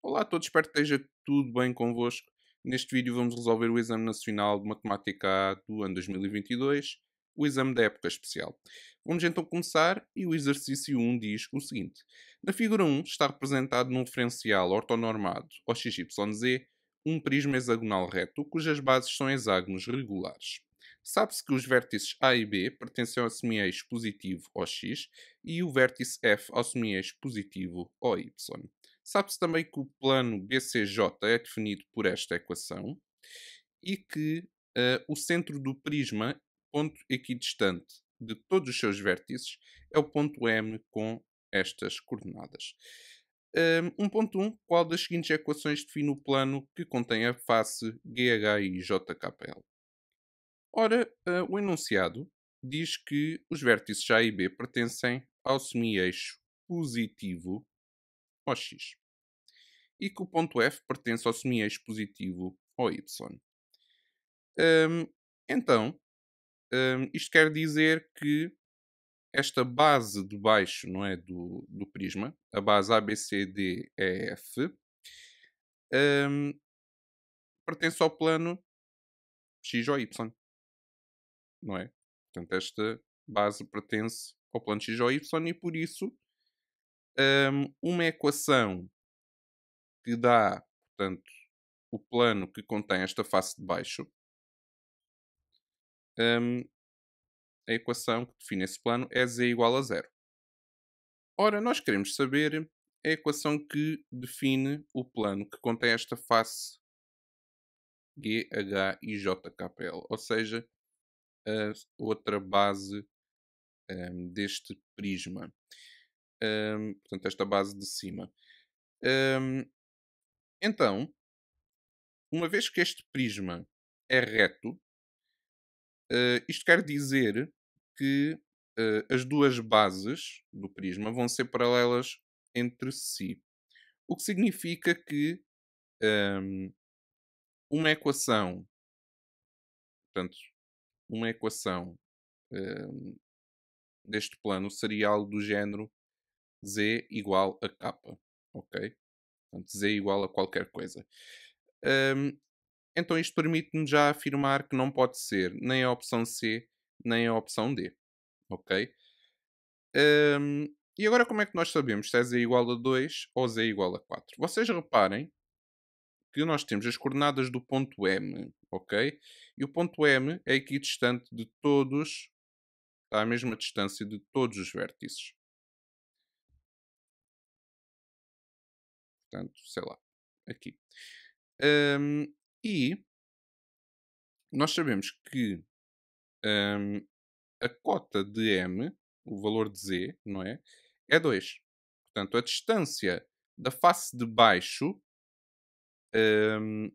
Olá a todos, espero que esteja tudo bem convosco. Neste vídeo vamos resolver o Exame Nacional de Matemática A do ano 2022, o exame da época especial. Vamos então começar e o exercício 1 diz o seguinte. Na figura 1 está representado num referencial ortonormado ao XYZ um prisma hexagonal reto cujas bases são hexágonos regulares. Sabe-se que os vértices A e B pertencem ao semi-eixo positivo ao X e o vértice F ao semi-eixo positivo ao Y. Sabe-se também que o plano BCJ é definido por esta equação e que o centro do prisma, ponto equidistante de todos os seus vértices, é o ponto M com estas coordenadas. 1.1. Qual das seguintes equações define o plano que contém a face GHI JKL? Ora, o enunciado diz que os vértices A e B pertencem ao semi-eixo positivo ao X e que o ponto F pertence ao semi-eixo positivo ao Y. Hum, então, isto quer dizer que esta base de baixo, não é, do prisma, a base ABCDEF, hum, pertence ao plano X ou Y, não é? Portanto, esta base pertence ao plano X ou Y e por isso uma equação que dá, portanto, o plano que contém esta face de baixo, hum, a equação que define esse plano é z igual a zero. Ora, nós queremos saber a equação que define o plano que contém esta face G, H e J, K, L, ou seja, a outra base deste prisma. Portanto, esta base de cima. Hum, então, uma vez que este prisma é reto, isto quer dizer que as duas bases do prisma vão ser paralelas entre si. O que significa que hum, uma equação, portanto, uma equação hum, deste plano seria algo do género z igual a k, ok? Portanto, z igual a qualquer coisa. Hum, então isto permite-me já afirmar que não pode ser nem a opção C nem a opção D, ok? E agora como é que nós sabemos se é z igual a 2 ou z igual a 4? Vocês reparem que nós temos as coordenadas do ponto M, ok? E o ponto M é equidistante de todos, está à mesma distância de todos os vértices. Portanto, sei lá, aqui. Hum, e nós sabemos que hum, a cota de M, o valor de Z, não é? É 2. Portanto, a distância da face de baixo, hum,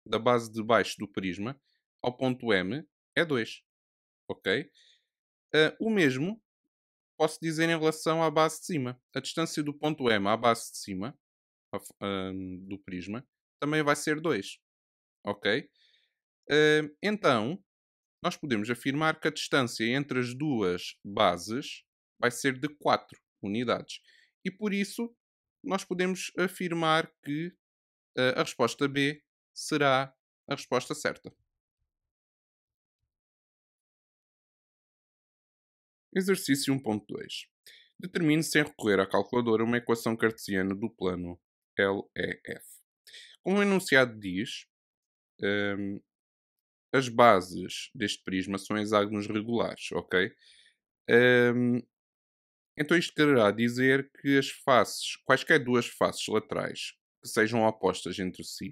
da base de baixo do prisma, ao ponto M é 2, ok? O mesmo posso dizer em relação à base de cima. A distância do ponto M à base de cima do prisma também vai ser 2, ok? Então, nós podemos afirmar que a distância entre as duas bases vai ser de 4 unidades. E por isso, nós podemos afirmar que a resposta B será a resposta certa. Exercício 1.2. Determine sem recorrer à calculadora uma equação cartesiana do plano LEF. Como o enunciado diz, hum, as bases deste prisma são hexágonos regulares, ok? Hum, então isto quererá dizer que as faces, quaisquer duas faces laterais que sejam opostas entre si,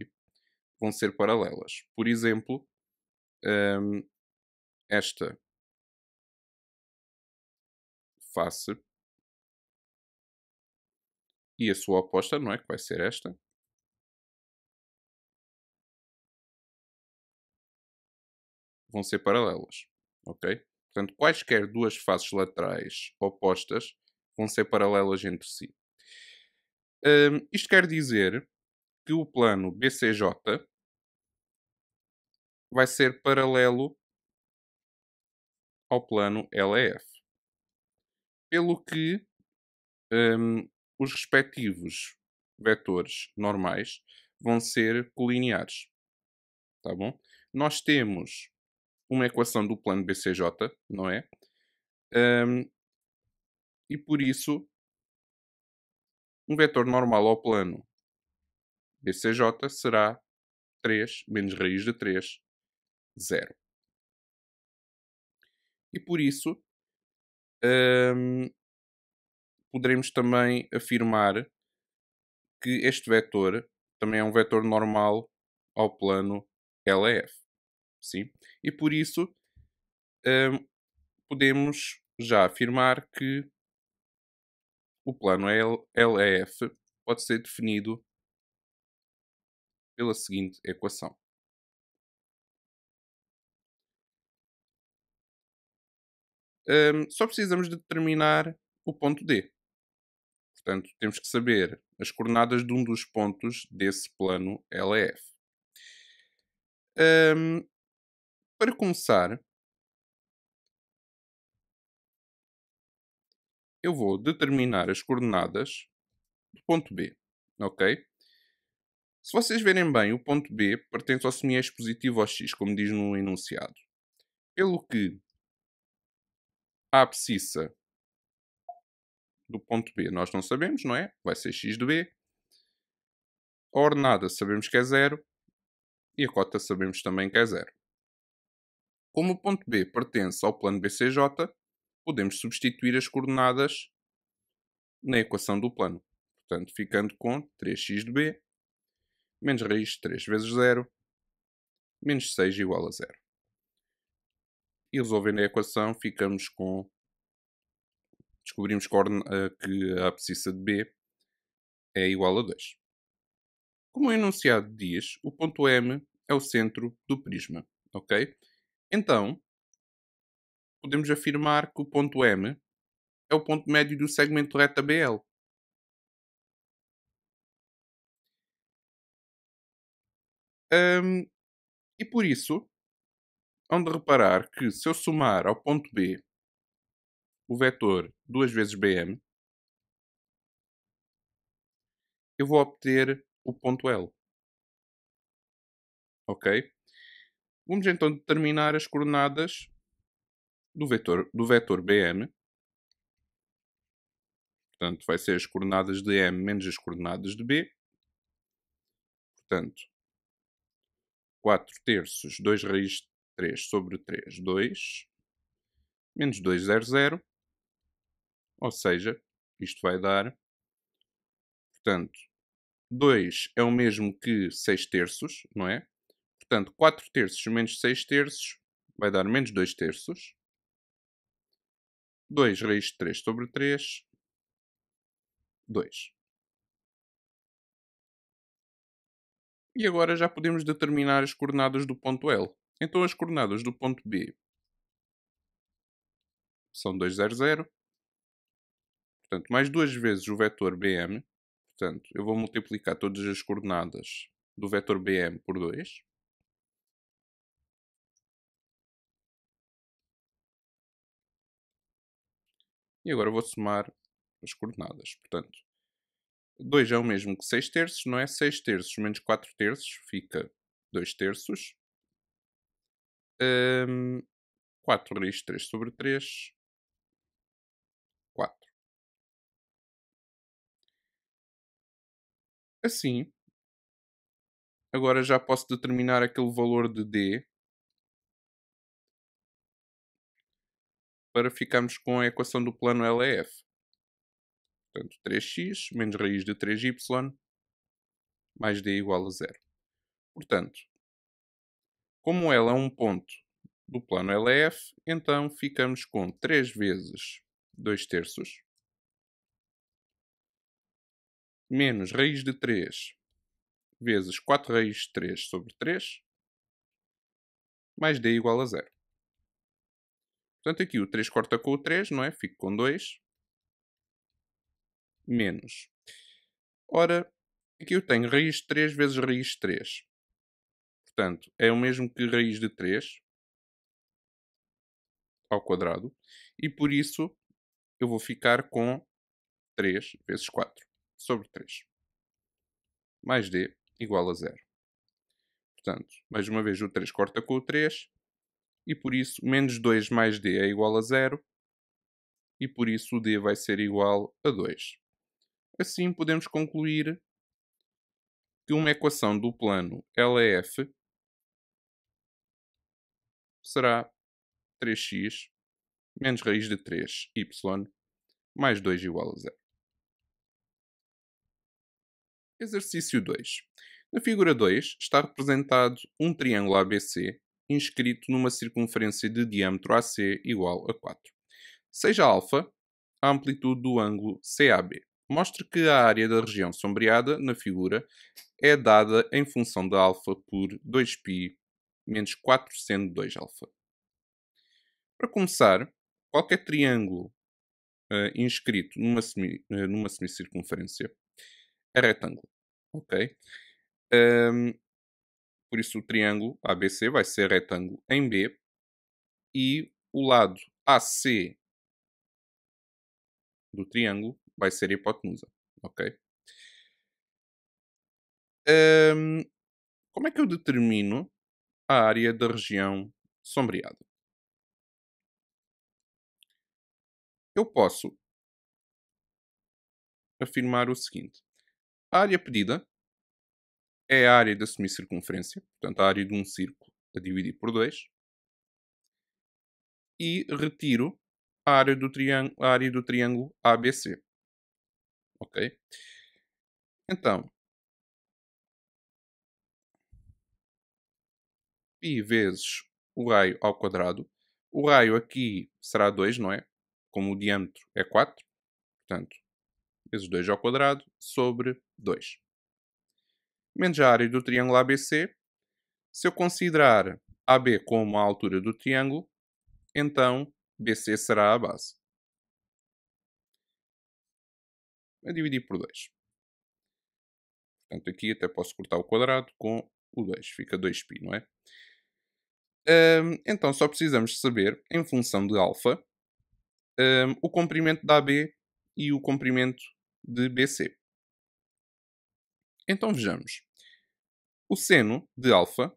vão ser paralelas. Por exemplo, hum, esta face e a sua oposta, não é? Que vai ser esta, vão ser paralelas, ok? Portanto, quaisquer duas faces laterais opostas vão ser paralelas entre si. Isto quer dizer que o plano BCJ vai ser paralelo ao plano LEF. Pelo que os respectivos vetores normais vão ser colineares, tá bom? Nós temos uma equação do plano BCJ, não é? Hum, e por isso, um vetor normal ao plano BCJ será 3 menos raiz de 3, 0. E por isso, hum, poderemos também afirmar que este vetor também é um vetor normal ao plano LEF, sim? E por isso, hum, podemos já afirmar que o plano LEF pode ser definido pela seguinte equação. Só precisamos de determinar o ponto D. Portanto, temos que saber as coordenadas de um dos pontos desse plano LEF. Hum, para começar, eu vou determinar as coordenadas do ponto B, ok? Se vocês verem bem, o ponto B pertence ao semi-eixo positivo ao x, como diz no enunciado. Pelo que a abscissa do ponto B nós não sabemos, não é? Vai ser x de B. A ordenada sabemos que é 0 e a cota sabemos também que é 0. Como o ponto B pertence ao plano BCJ, podemos substituir as coordenadas na equação do plano. Portanto, ficando com 3x de B menos raiz de 3 vezes 0 menos 6 igual a 0. E resolvendo a equação, ficamos com. Descobrimos que a abscissa de B é igual a 2. Como o enunciado diz, o ponto M é o centro do prisma, ok? Então, podemos afirmar que o ponto M é o ponto médio do segmento reta BL. E por isso, hão de reparar que se eu somar ao ponto B o vetor 2 vezes BM, eu vou obter o ponto L, ok? Vamos então determinar as coordenadas do vetor BM. Portanto, vai ser as coordenadas de M menos as coordenadas de B. Portanto, 4 terços, 2 raiz de 3 sobre 3, 2. Menos 2, 0, 0. Ou seja, isto vai dar, portanto, 2 é o mesmo que 6 terços, não é? Portanto, 4 terços menos 6 terços vai dar menos 2 terços. 2 raiz de 3 sobre 3, 2. E agora já podemos determinar as coordenadas do ponto L. Então as coordenadas do ponto B são 2, 0, 0. Portanto, mais duas vezes o vetor BM. Portanto, eu vou multiplicar todas as coordenadas do vetor BM por 2. E agora vou somar as coordenadas. Portanto, 2 é o mesmo que 6 terços, não é? 6 terços menos 4 terços fica 2 terços. 4 raiz de 3 sobre 3, 4. Assim, agora já posso determinar aquele valor de D para ficarmos com a equação do plano LEF. Portanto, 3x menos raiz de 3y mais D igual a 0. Portanto, como L é um ponto do plano LEF, então ficamos com 3 vezes 2 terços menos raiz de 3 vezes 4 raiz de 3 sobre 3 mais D igual a 0. Portanto, aqui o 3 corta com o 3, não é? Fico com 2 menos. Ora, aqui eu tenho raiz de 3 vezes raiz de 3. Portanto, é o mesmo que raiz de 3 ao quadrado. E por isso eu vou ficar com 3 vezes 4 sobre 3. mais D igual a zero. Portanto, mais uma vez o 3 corta com o 3 e por isso menos 2 mais D é igual a zero e por isso o D vai ser igual a 2. Assim podemos concluir que uma equação do plano LEF será 3x menos raiz de 3y mais 2 igual a zero. Exercício 2. Na figura 2 está representado um triângulo ABC inscrito numa circunferência de diâmetro AC igual a 4. Seja alfa a amplitude do ângulo CAB. Mostre que a área da região sombreada na figura é dada em função de alfa por 2π menos 4 seno 2 alfa. Para começar, qualquer triângulo inscrito numa semicircunferência é retângulo. Ok? Por isso o triângulo ABC vai ser retângulo em B e o lado AC do triângulo vai ser a hipotenusa. Ok? Como é que eu determino a área da região sombreada? Eu posso afirmar o seguinte. A área pedida é a área da semicircunferência, portanto a área de um círculo a dividir por 2, e retiro a área do triângulo ABC. Ok? Então, π vezes o raio ao quadrado. O raio aqui será 2, não é? Como o diâmetro é 4, portanto, vezes 2 ao quadrado sobre 2. Menos a área do triângulo ABC. Se eu considerar AB como a altura do triângulo, então BC será a base. A dividir por 2. Portanto, aqui até posso cortar o quadrado com o 2. Fica 2π, não é? Então, só precisamos saber, em função de alfa, o comprimento de AB e o comprimento de BC. Então, vejamos. O seno de alfa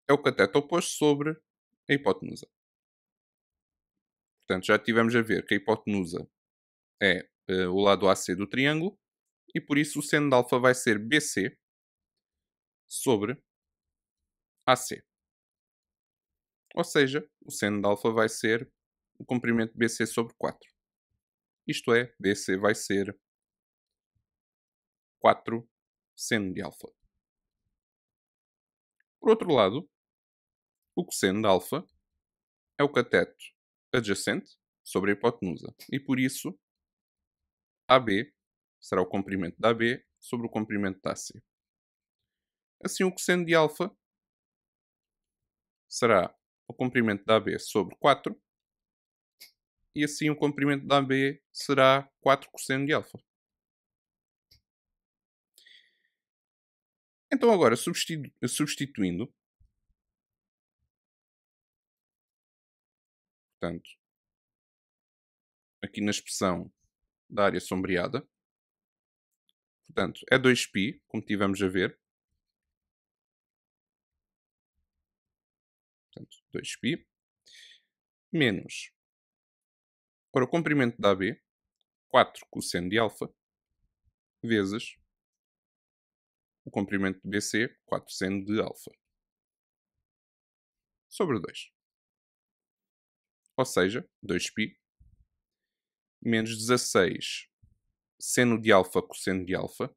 é o cateto oposto sobre a hipotenusa. Portanto, já tivemos a ver que a hipotenusa é o lado AC do triângulo e por isso o seno de alfa vai ser BC sobre AC. Ou seja, o seno de alfa vai ser o comprimento de BC sobre 4. Isto é, BC vai ser 4 seno de alfa. Por outro lado, o cosseno de alfa é o cateto adjacente sobre a hipotenusa e por isso AB será o comprimento da AB sobre o comprimento da AC. Assim, o cosseno de alfa será o comprimento da AB sobre 4 e assim o comprimento da AB será 4 cosseno de alfa. Então agora, substituindo, portanto, aqui na expressão da área sombreada, portanto, é 2π, como tivemos a ver. Portanto, 2π menos, para o comprimento da AB, 4 cosseno de alfa, vezes o comprimento de BC, 4 seno de alfa, sobre 2. Ou seja, 2π menos 16 seno de alfa cosseno de alfa,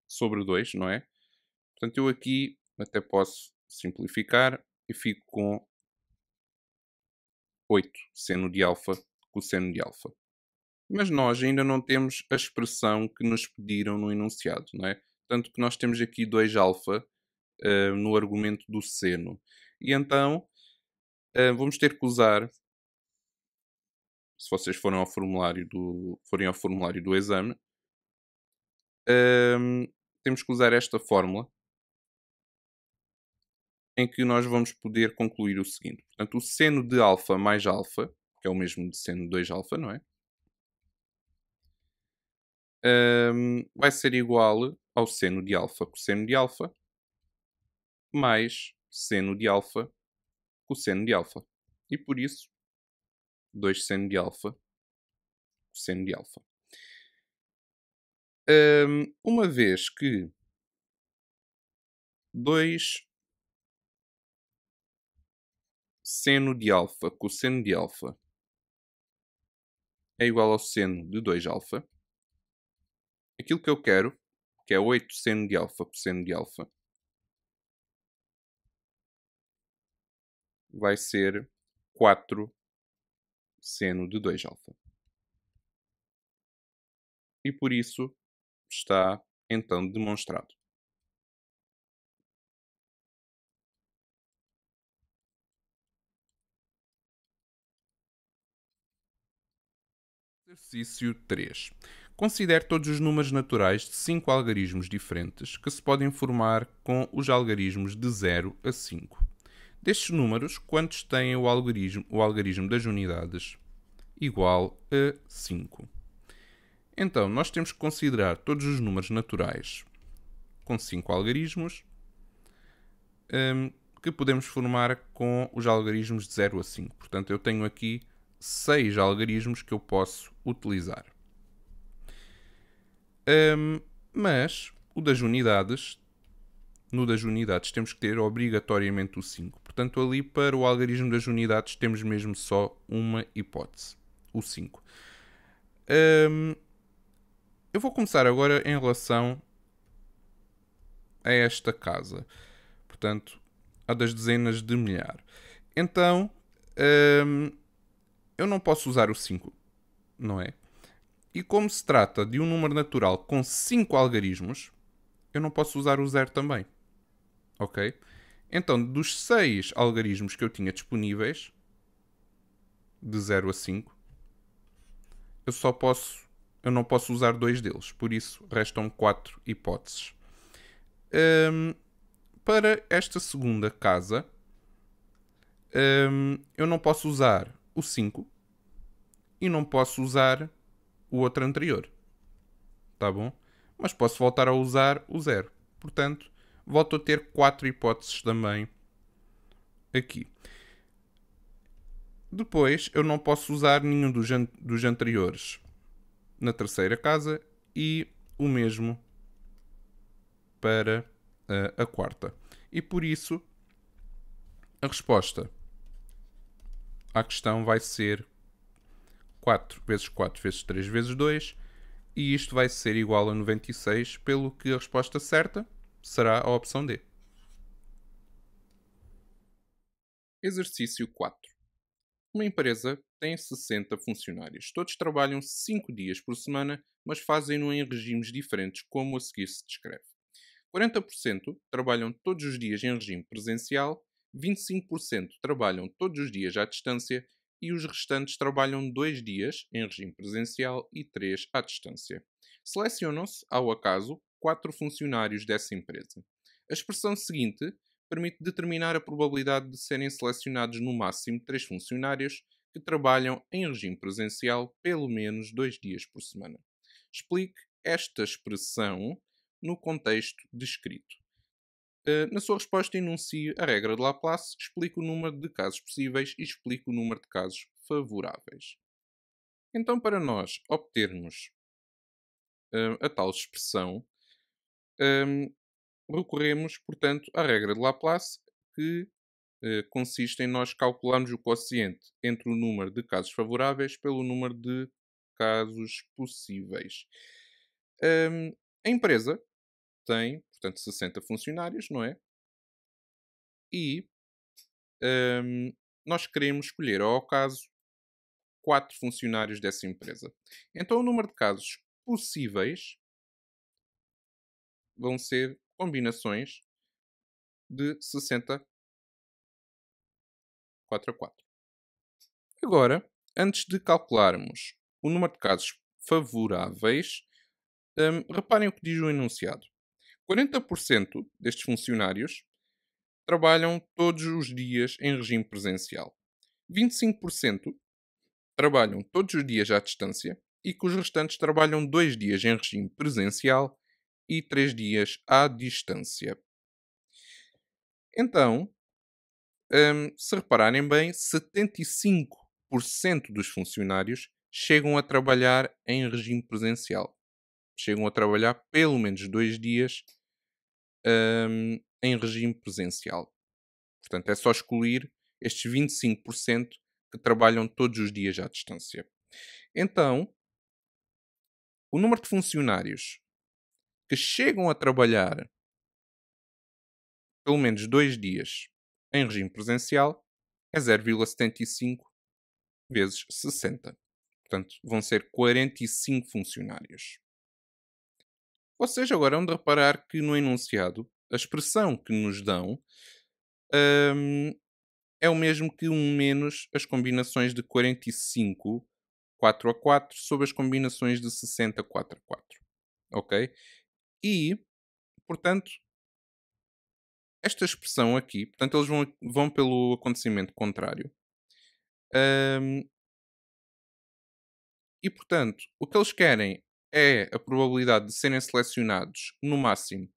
sobre 2, não é? Portanto, eu aqui até posso simplificar e fico com 8 seno de alfa cosseno de alfa. Mas nós ainda não temos a expressão que nos pediram no enunciado, não é? Tanto que nós temos aqui 2 alfa no argumento do seno. E então vamos ter que usar, se vocês forem ao formulário do exame, temos que usar esta fórmula em que nós vamos poder concluir o seguinte. Portanto, o seno de alfa mais alfa, que é o mesmo de seno de 2 alfa, não é? vai ser igual ao seno de alfa cosseno de alfa mais seno de alfa cosseno de alfa. E por isso, 2 seno de alfa cosseno de alfa. Uma vez que 2 seno de alfa cosseno de alfa é igual ao seno de 2 alfa, aquilo que eu quero, que é 8 seno de alfa cosseno de alfa, vai ser 4 seno de 2 alfa. E por isso está então demonstrado. Exercício 3. Considere todos os números naturais de 5 algarismos diferentes que se podem formar com os algarismos de 0 a 5. Destes números, quantos têm o algarismo das unidades igual a 5? Então, nós temos que considerar todos os números naturais com 5 algarismos que podemos formar com os algarismos de 0 a 5. Portanto, eu tenho aqui 6 algarismos que eu posso utilizar. Mas o das unidades, no das unidades temos que ter obrigatoriamente o 5. Portanto, ali para o algarismo das unidades temos mesmo só uma hipótese, o 5. Eu vou começar agora em relação a esta casa. Portanto, a das dezenas de milhar. Então, eu não posso usar o 5, não é? E como se trata de um número natural com 5 algarismos, eu não posso usar o 0 também. Ok? Então, dos 6 algarismos que eu tinha disponíveis, de 0 a 5, eu não posso usar 2 deles. Por isso, restam 4 hipóteses. Para esta segunda casa, eu não posso usar o 5 e não posso usar o outro anterior. Tá bom? Mas posso voltar a usar o 0. Portanto, volto a ter 4 hipóteses também aqui. Depois, eu não posso usar nenhum dos anteriores na terceira casa e o mesmo para a quarta. E por isso, a resposta à questão vai ser 4 vezes 4 vezes 3 vezes 2, e isto vai ser igual a 96, pelo que a resposta certa será a opção D. Exercício 4. Uma empresa tem 60 funcionários. Todos trabalham 5 dias por semana, mas fazem-no em regimes diferentes, como a seguir se descreve. 40% trabalham todos os dias em regime presencial, 25% trabalham todos os dias à distância e os restantes trabalham 2 dias em regime presencial e 3 à distância. Selecionam-se, ao acaso, 4 funcionários dessa empresa. A expressão seguinte permite determinar a probabilidade de serem selecionados no máximo 3 funcionários que trabalham em regime presencial pelo menos 2 dias por semana. Explique esta expressão no contexto descrito. Na sua resposta, enuncie a regra de Laplace, explique o número de casos possíveis e explique o número de casos favoráveis. Então, para nós obtermos a tal expressão, recorremos, portanto, à regra de Laplace, que consiste em nós calcularmos o quociente entre o número de casos favoráveis pelo número de casos possíveis. A empresa tem, portanto, 60 funcionários, não é? E nós queremos escolher, ao acaso, 4 funcionários dessa empresa. Então, o número de casos possíveis vão ser combinações de 60 4 a 4. Agora, antes de calcularmos o número de casos favoráveis, reparem o que diz o enunciado. 40% destes funcionários trabalham todos os dias em regime presencial. 25% trabalham todos os dias à distância e que os restantes trabalham 2 dias em regime presencial e 3 dias à distância. Então, se repararem bem, 75% dos funcionários chegam a trabalhar em regime presencial. Chegam a trabalhar pelo menos 2 dias em regime presencial. Portanto, é só excluir estes 25% que trabalham todos os dias à distância. Então, o número de funcionários que chegam a trabalhar pelo menos 2 dias em regime presencial é 0,75 vezes 60. Portanto, vão ser 45 funcionários. Vocês agora hão de reparar que no enunciado, a expressão que nos dão hum, é o mesmo que um menos as combinações de 45, 4 a 4, sobre as combinações de 60, 4 a 4. Ok? E, portanto, esta expressão aqui, portanto, eles vão pelo acontecimento contrário. Hum, e, portanto, o que eles querem é a probabilidade de serem selecionados no máximo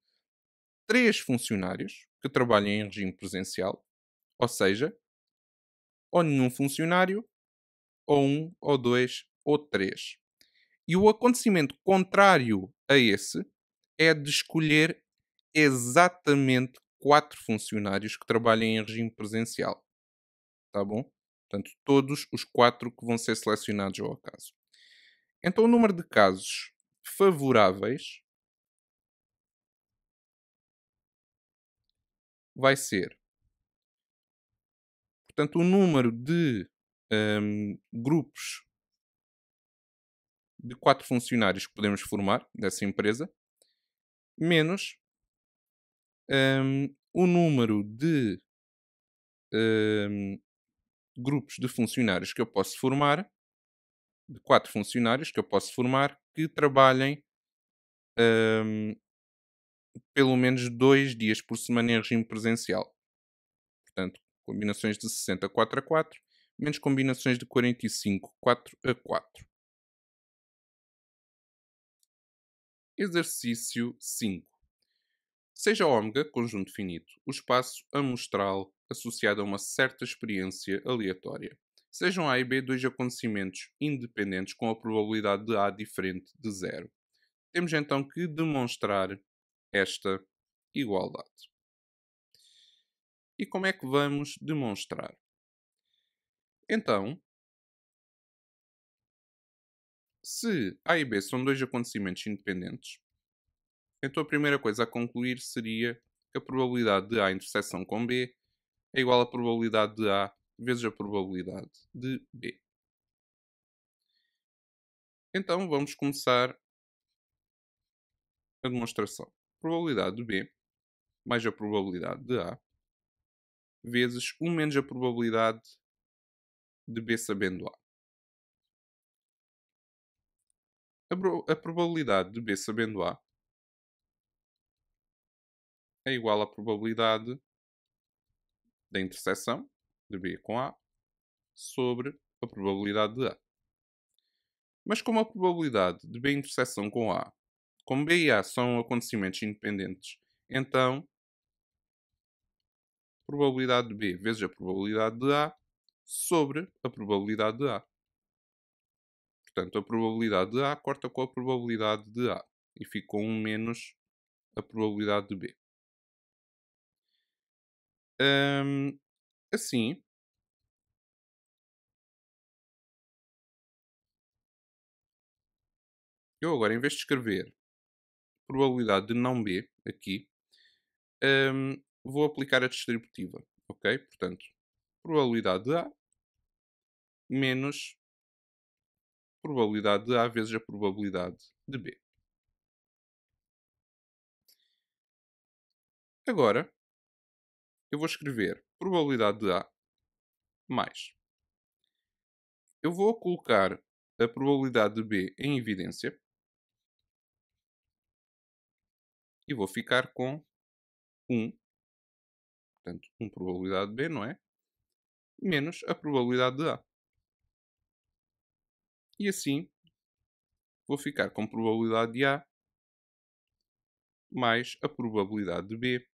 3 funcionários que trabalhem em regime presencial, ou seja, ou nenhum funcionário, ou um, ou dois, ou três. E o acontecimento contrário a esse é de escolher exatamente 4 funcionários que trabalhem em regime presencial. Tá bom? Portanto, todos os 4 que vão ser selecionados ao acaso. Então, o número de casos favoráveis vai ser, portanto, o número de grupos de 4 funcionários que podemos formar dessa empresa, menos o número de hum, grupos de funcionários que eu posso formar, de 4 funcionários que eu posso formar, que trabalhem hum, pelo menos 2 dias por semana em regime presencial. Portanto, combinações de 60 4 a 4, menos combinações de 45 4 a 4. Exercício 5. Seja ômega, conjunto finito, o espaço amostral associado a uma certa experiência aleatória. Sejam A e B dois acontecimentos independentes com a probabilidade de A diferente de zero. Temos então que demonstrar esta igualdade. E como é que vamos demonstrar? Então, se A e B são dois acontecimentos independentes, então a primeira coisa a concluir seria que a probabilidade de A interseção com B é igual à probabilidade de A vezes a probabilidade de B. Então vamos começar a demonstração. Probabilidade de B mais a probabilidade de A vezes 1 menos a probabilidade de B sabendo A. A probabilidade de B sabendo A é igual à probabilidade da interseção de B com A sobre a probabilidade de A. Mas como a probabilidade de B interseção com A, como B e A são acontecimentos independentes, então a probabilidade de B vezes a probabilidade de A sobre a probabilidade de A. Portanto, a probabilidade de A corta com a probabilidade de A e fica com 1 menos a probabilidade de B. Assim, eu agora, em vez de escrever probabilidade de não B aqui, vou aplicar a distributiva, ok? Portanto, probabilidade de A menos probabilidade de A vezes a probabilidade de B. Agora, eu vou escrever probabilidade de A mais. Eu vou colocar a probabilidade de B em evidência e vou ficar com 1, portanto, 1 probabilidade de B, não é? Menos a probabilidade de A. E assim vou ficar com probabilidade de A mais a probabilidade de B.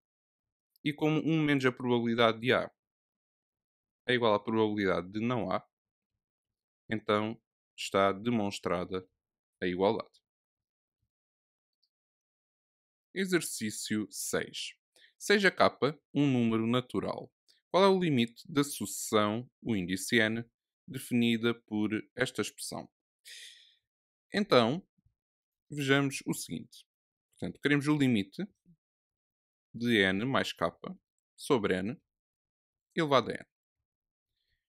E como 1 menos a probabilidade de A é igual à probabilidade de não A, então está demonstrada a igualdade. Exercício 6. Seja k um número natural. Qual é o limite da sucessão, o índice n, definida por esta expressão? Então, vejamos o seguinte. Portanto, queremos o limite de n mais k sobre n elevado a n.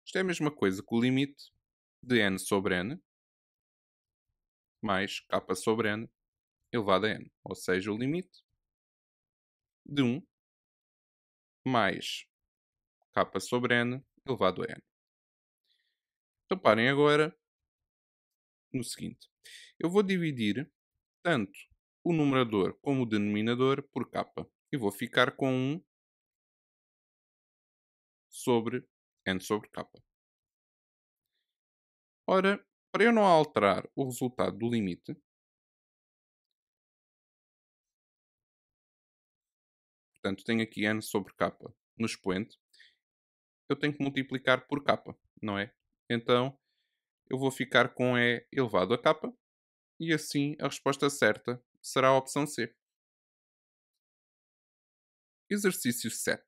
Isto é a mesma coisa que o limite de n sobre n mais k sobre n elevado a n. Ou seja, o limite de 1 mais k sobre n elevado a n. Reparem agora no seguinte. Eu vou dividir tanto o numerador como o denominador por k. E vou ficar com 1 sobre n sobre k. Ora, para eu não alterar o resultado do limite, portanto tenho aqui n sobre k no expoente, eu tenho que multiplicar por k, não é? Então, eu vou ficar com e elevado a k e assim a resposta certa será a opção C. Exercício 7.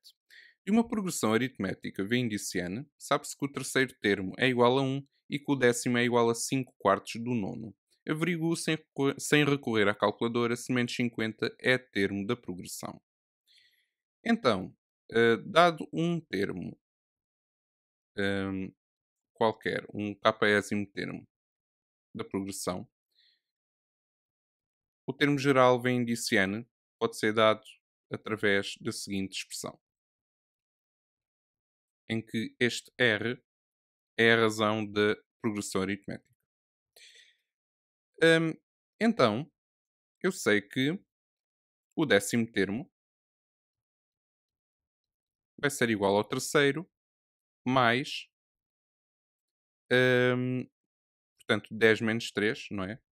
De uma progressão aritmética v índice n, sabe-se que o terceiro termo é igual a 1 e que o décimo é igual a 5 quartos do nono. Averigua sem recorrer à calculadora se menos 50 é termo da progressão. Então, dado um termo qualquer, um késimo termo da progressão, o termo geral v índice n pode ser dado através da seguinte expressão, em que este R é a razão da progressão aritmética. Então, eu sei que o décimo termo vai ser igual ao terceiro mais, hum, portanto, 10 menos 3, não é?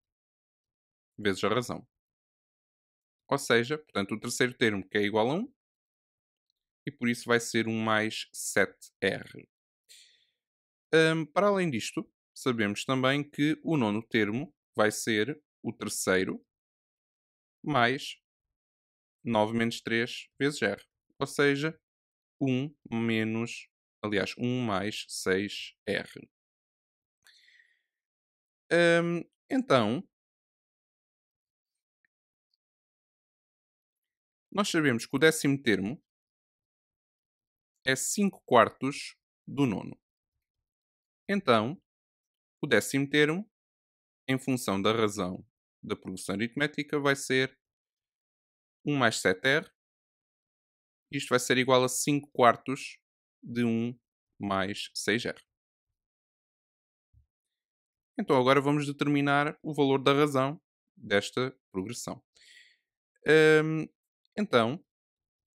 Vezes a razão. Ou seja, portanto, o terceiro termo que é igual a 1 e por isso vai ser um mais 7R. Para além disto, sabemos também que o nono termo vai ser o terceiro mais 9 menos 3 vezes R. Ou seja, 1 menos, aliás, 1 mais 6R. Então, nós sabemos que o décimo termo é 5 quartos do nono. Então, o décimo termo, em função da razão da progressão aritmética, vai ser 1 mais 7R. Isto vai ser igual a 5 quartos de 1 mais 6R. Então, agora vamos determinar o valor da razão desta progressão. Então,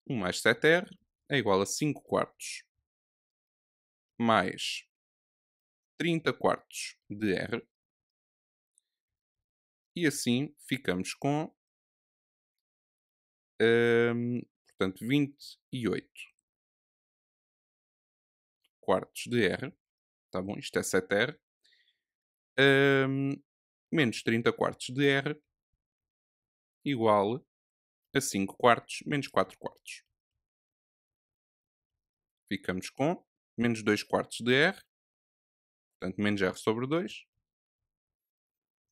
1 mais 7R é igual a 5 quartos mais 30 quartos de R. E assim ficamos com, portanto, 28 quartos de R. Tá bom? Isto é 7R. Menos 30 quartos de R igual a 5 quartos menos 4 quartos. Ficamos com menos 2 quartos de R, portanto, menos R sobre 2,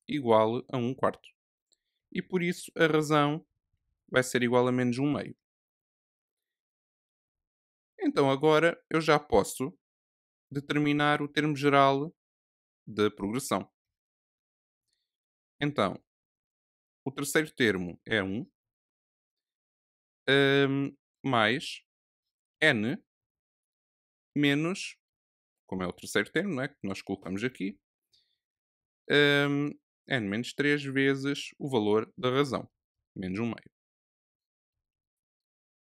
igual a 1 quarto. E por isso a razão vai ser igual a menos 1 meio. Então agora eu já posso determinar o termo geral da progressão. Então, o terceiro termo é 1, mais n menos, como é o terceiro termo, não é? Que nós colocamos aqui, n menos 3 vezes o valor da razão, menos 1 meio.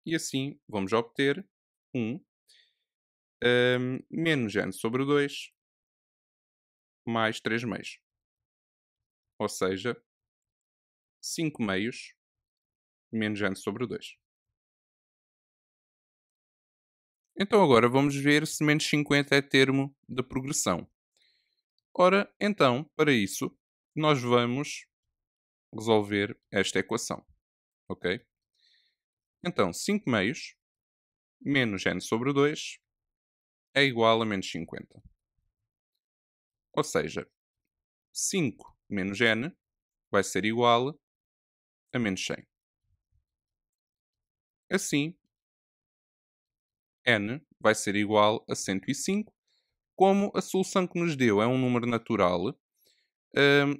E assim vamos obter 1 menos n sobre 2 mais 3 meios. Ou seja, 5 meios menos n sobre 2. Então agora vamos ver se menos 50 é termo da progressão. Ora, então, para isso, nós vamos resolver esta equação, ok? Então, 5 meios menos n sobre 2 é igual a menos 50. Ou seja, 5 menos n vai ser igual a menos 100. Assim, n vai ser igual a 105. Como a solução que nos deu é um número natural,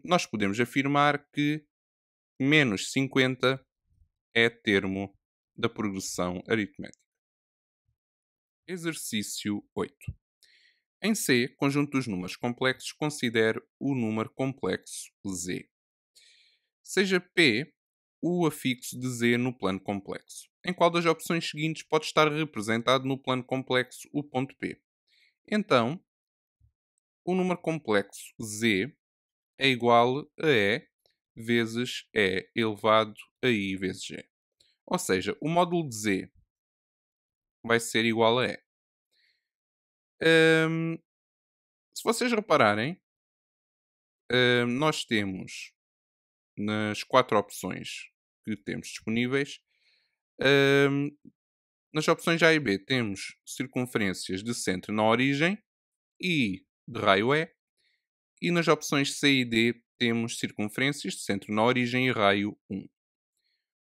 nós podemos afirmar que menos 50 é termo da progressão aritmética. Exercício 8. Em C, conjunto dos números complexos, considere o número complexo Z. Seja P o afixo de Z no plano complexo. Em qual das opções seguintes pode estar representado no plano complexo o ponto P? Então, o número complexo Z é igual a E vezes E elevado a I vezes G. Ou seja, o módulo de Z vai ser igual a E. Se vocês repararem, nós temos nas 4 opções que temos disponíveis, hum, nas opções A e B temos circunferências de centro na origem e de raio e nas opções C e D temos circunferências de centro na origem e raio 1.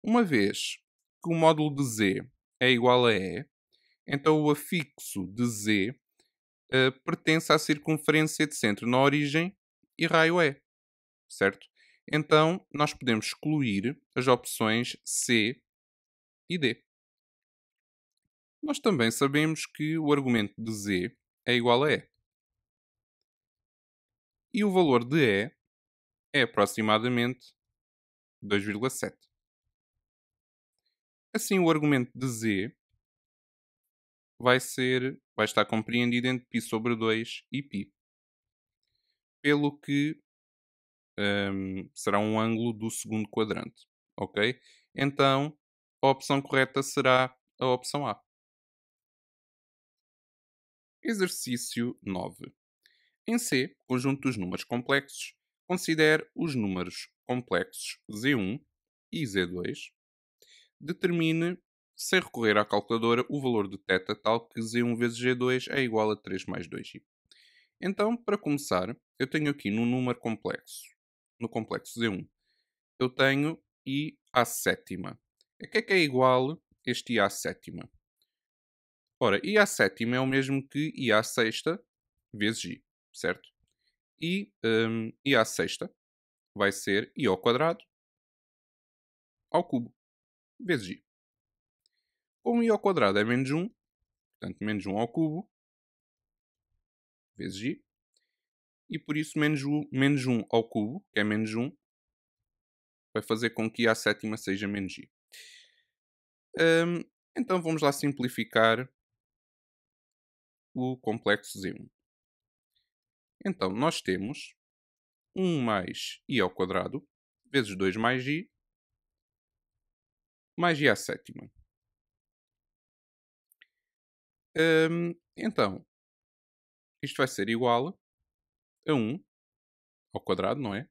Uma vez que o módulo de Z é igual a E, então o afixo de Z pertence à circunferência de centro na origem e raio certo? Então, nós podemos excluir as opções C e D. Nós também sabemos que o argumento de Z é igual a E. E o valor de E é aproximadamente 2,7. Assim, o argumento de Z vai estar compreendido entre π sobre 2 e π. Pelo que será um ângulo do segundo quadrante. Ok? Então, a opção correta será a opção A. Exercício 9. Em C, conjunto dos números complexos, considere os números complexos Z1 e Z2. Determine, sem recorrer à calculadora, o valor de θ tal que Z1 vezes Z2 é igual a 3 mais 2i. Então, para começar, eu tenho aqui no número complexo, no complexo Z1, eu tenho I à sétima. O que é igual este I à sétima? Ora, I à sétima é o mesmo que I à sexta vezes I, certo? I à sexta vai ser I ao quadrado ao cubo, vezes I. Como I ao quadrado é menos 1, portanto, menos 1 ao cubo, vezes I. E por isso menos 1 ao cubo, que é menos 1, vai fazer com que I à sétima seja menos I. Então vamos lá simplificar o complexo Z1. Então nós temos 1 mais I ao quadrado, vezes 2 mais I à sétima. Então, isto vai ser igual a 1 ao quadrado, não é?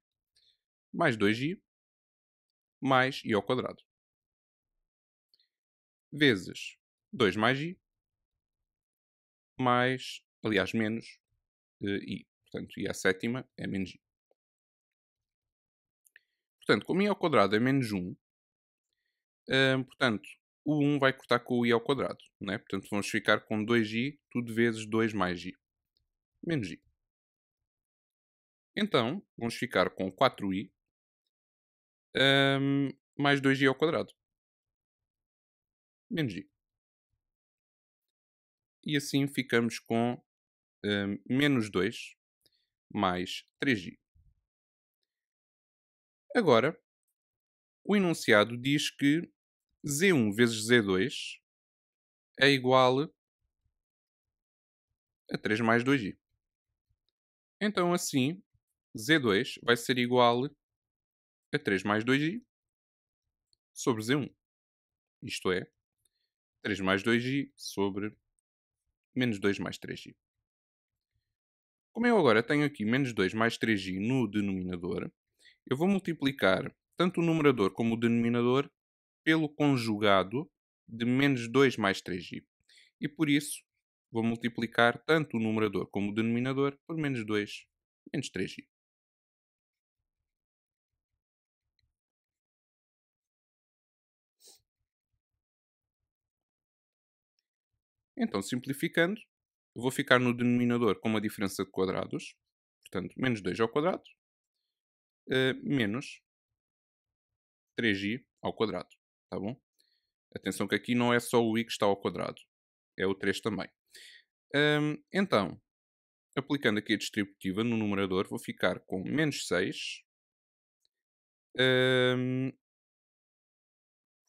Mais 2i mais i ao quadrado. Vezes 2 mais i mais, aliás, menos i. Portanto, i à sétima é menos i. Portanto, como i ao quadrado é menos 1, portanto, o 1 vai cortar com o i ao quadrado. Não é? Portanto, vamos ficar com 2i, tudo vezes 2 mais i. Menos i. Então, vamos ficar com 4i mais 2i ao quadrado. Menos i. E assim ficamos com menos 2 mais 3i. Agora, o enunciado diz que Z1 vezes Z2 é igual a 3 mais 2i. Então, assim, Z2 vai ser igual a 3 mais 2i sobre Z1. Isto é, 3 mais 2i sobre menos 2 mais 3i. Como eu agora tenho aqui menos 2 mais 3i no denominador, eu vou multiplicar tanto o numerador como o denominador pelo conjugado de menos 2 mais 3i. E por isso, vou multiplicar tanto o numerador como o denominador por menos 2 menos 3i. Então, simplificando, eu vou ficar no denominador com uma diferença de quadrados. Portanto, menos 2 ao quadrado, menos 3i ao quadrado. Tá bom? Atenção que aqui não é só o i que está ao quadrado. É o 3 também. Então, aplicando aqui a distributiva no numerador, vou ficar com menos 6.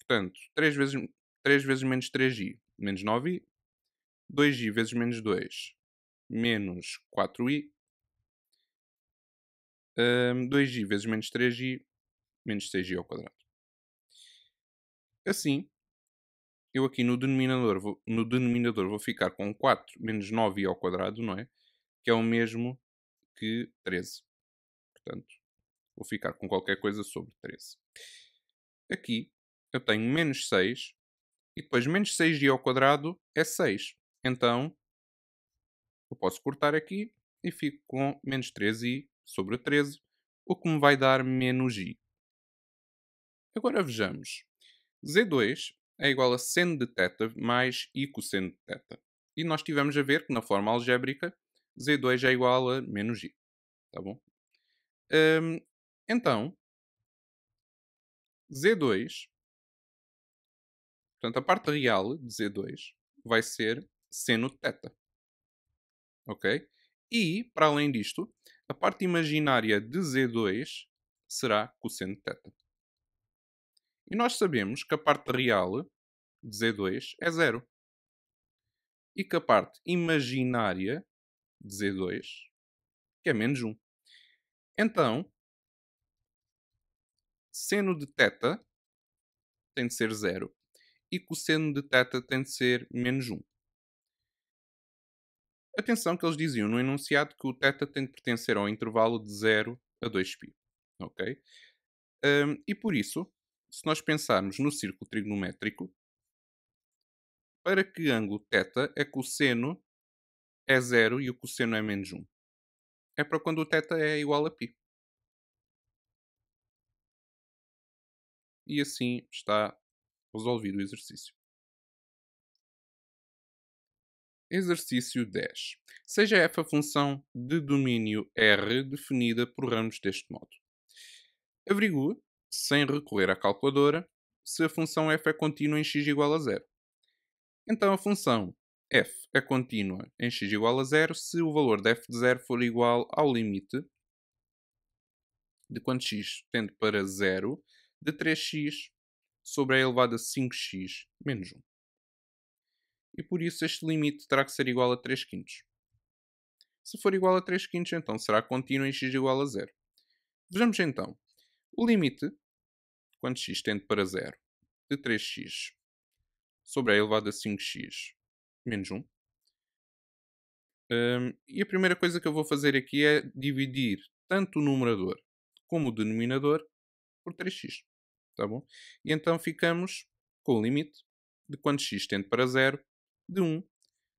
Portanto, 3 vezes menos 3i, menos 9i. 2i vezes menos 2, menos 4i. 2i vezes menos 3i, menos 6i ao quadrado. Assim, eu aqui no denominador vou ficar com 4 menos 9i ao quadrado, não é? Que é o mesmo que 13. Portanto, vou ficar com qualquer coisa sobre 13. Aqui, eu tenho menos 6 e depois menos 6i ao quadrado é 6. Então, eu posso cortar aqui e fico com menos 3i sobre 13, o que me vai dar menos i. Agora vejamos. Z2 é igual a seno de θ mais i cosseno de θ. E nós tivemos a ver que na forma algébrica Z2 é igual a menos i. Tá bom? Então, Z2, portanto, a parte real de Z2 vai ser seno de θ. Ok? E, para além disto, a parte imaginária de Z2 será cosseno de θ. E nós sabemos que a parte real de Z2 é zero. E que a parte imaginária de Z2 que é menos 1. Então, seno de θ tem de ser zero e cosseno de θ tem de ser menos 1. Atenção que eles diziam no enunciado que o θ tem de pertencer ao intervalo de 0 a 2π. Ok? E por isso, se nós pensarmos no círculo trigonométrico, para que ângulo θ é que o seno é zero e o cosseno é menos 1? É para quando o θ é igual a π. E assim está resolvido o exercício. Exercício 10. Seja f a função de domínio R definida por ramos deste modo. Averigue, sem recorrer à calculadora, se a função f é contínua em x igual a zero. Então a função f é contínua em x igual a zero se o valor de f de zero for igual ao limite de quando x tende para zero de 3x sobre a elevado a 5x menos 1. E por isso este limite terá que ser igual a 3 quintos. Se for igual a 3 quintos, então será contínuo em x igual a zero. Vejamos então. O limite, quando x tende para zero, de 3x sobre a elevado a 5x menos 1. E a primeira coisa que eu vou fazer aqui é dividir tanto o numerador como o denominador por 3x. Tá bom? E então ficamos com o limite de quando x tende para zero de 1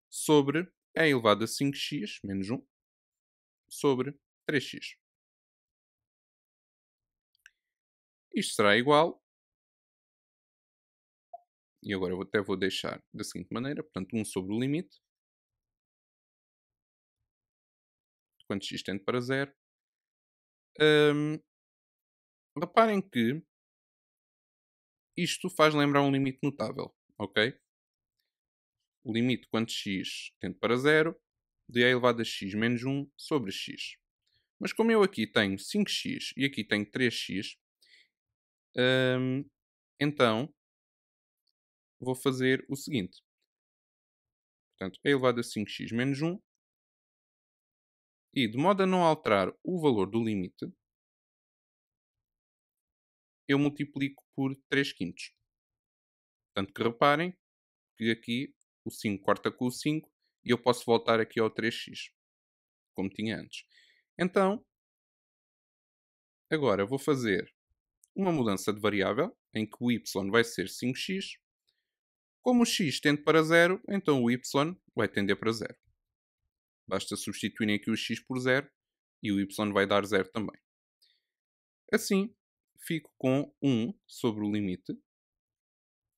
sobre a elevado a 5x menos 1 sobre 3x. Isto será igual, e agora eu até vou deixar da seguinte maneira, portanto 1 sobre o limite, quando x tende para zero. Reparem que isto faz lembrar um limite notável, ok? O limite quando x tende para zero de a elevado a x menos 1 sobre x. Mas como eu aqui tenho 5x e aqui tenho 3x, então vou fazer o seguinte. Portanto, a elevado a 5x menos 1 e, de modo a não alterar o valor do limite, eu multiplico por 3 quintos. Portanto, que reparem que aqui o 5 corta com o 5 e eu posso voltar aqui ao 3x, como tinha antes. Então, agora vou fazer uma mudança de variável, em que o y vai ser 5x. Como o x tende para zero, então o y vai tender para zero. Basta substituírem aqui o x por zero e o y vai dar zero também. Assim, fico com 1 sobre o limite,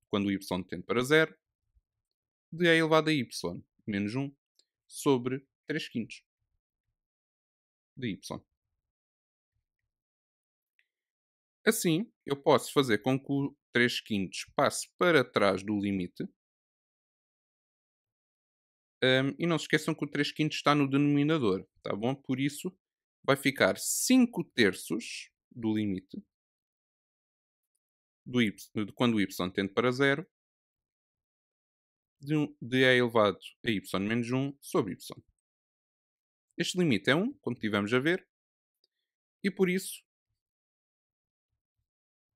quando o y tende para zero, de a elevado a y menos 1 sobre 3 quintos de y. Assim, eu posso fazer com que o 3 quintos passe para trás do limite. E não se esqueçam que o 3 quintos está no denominador, tá bom? Por isso, vai ficar 5 terços do limite de quando o y tende para zero, de a elevado a y menos 1 sobre y. Este limite é 1, como tivemos a ver, e por isso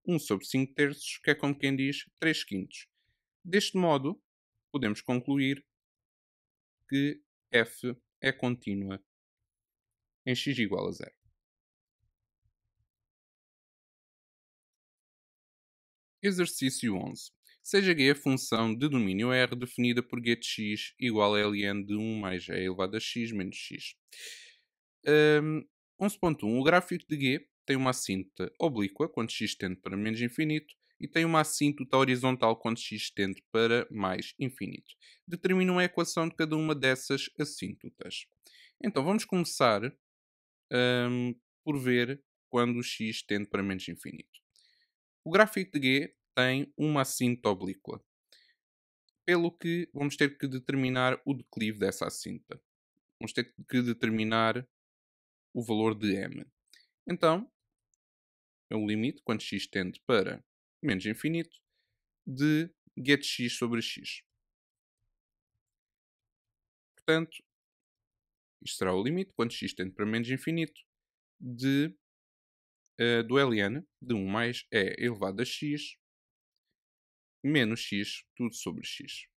1 sobre 5 terços, que é como quem diz 3 quintos. Deste modo, podemos concluir que f é contínua em x igual a zero. Exercício 11. Seja g a função de domínio R definida por g de x igual a ln de 1 mais e elevado a x menos x. 11.1. O gráfico de g tem uma assíntota oblíqua quando x tende para menos infinito e tem uma assíntota horizontal quando x tende para mais infinito. Determina uma equação de cada uma dessas assíntotas. Então vamos começar por ver quando x tende para menos infinito. O gráfico de g tem uma assíntota oblíqua, pelo que vamos ter que determinar o declive dessa assíntota. Vamos ter que determinar o valor de m. Então, é o limite, quando x tende para menos infinito, de g de x sobre x. Portanto, isto será o limite, quando x tende para menos infinito, do ln de 1 mais e elevado a x menos x, tudo sobre x.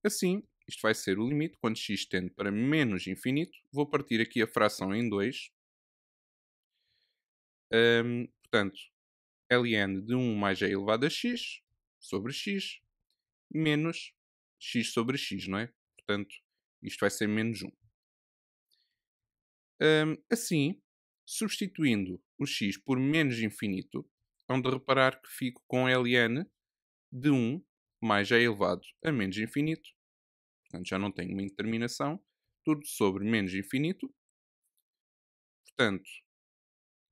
Assim, isto vai ser o limite, quando x tende para menos infinito. Vou partir aqui a fração em 2. Portanto, ln de 1 mais e elevado a x sobre x menos x sobre x, não é? Portanto, isto vai ser menos 1. Assim, substituindo o x por menos infinito, vão de reparar que fico com ln de 1 mais e elevado a menos infinito. Portanto, já não tenho uma indeterminação. Tudo sobre menos infinito. Portanto,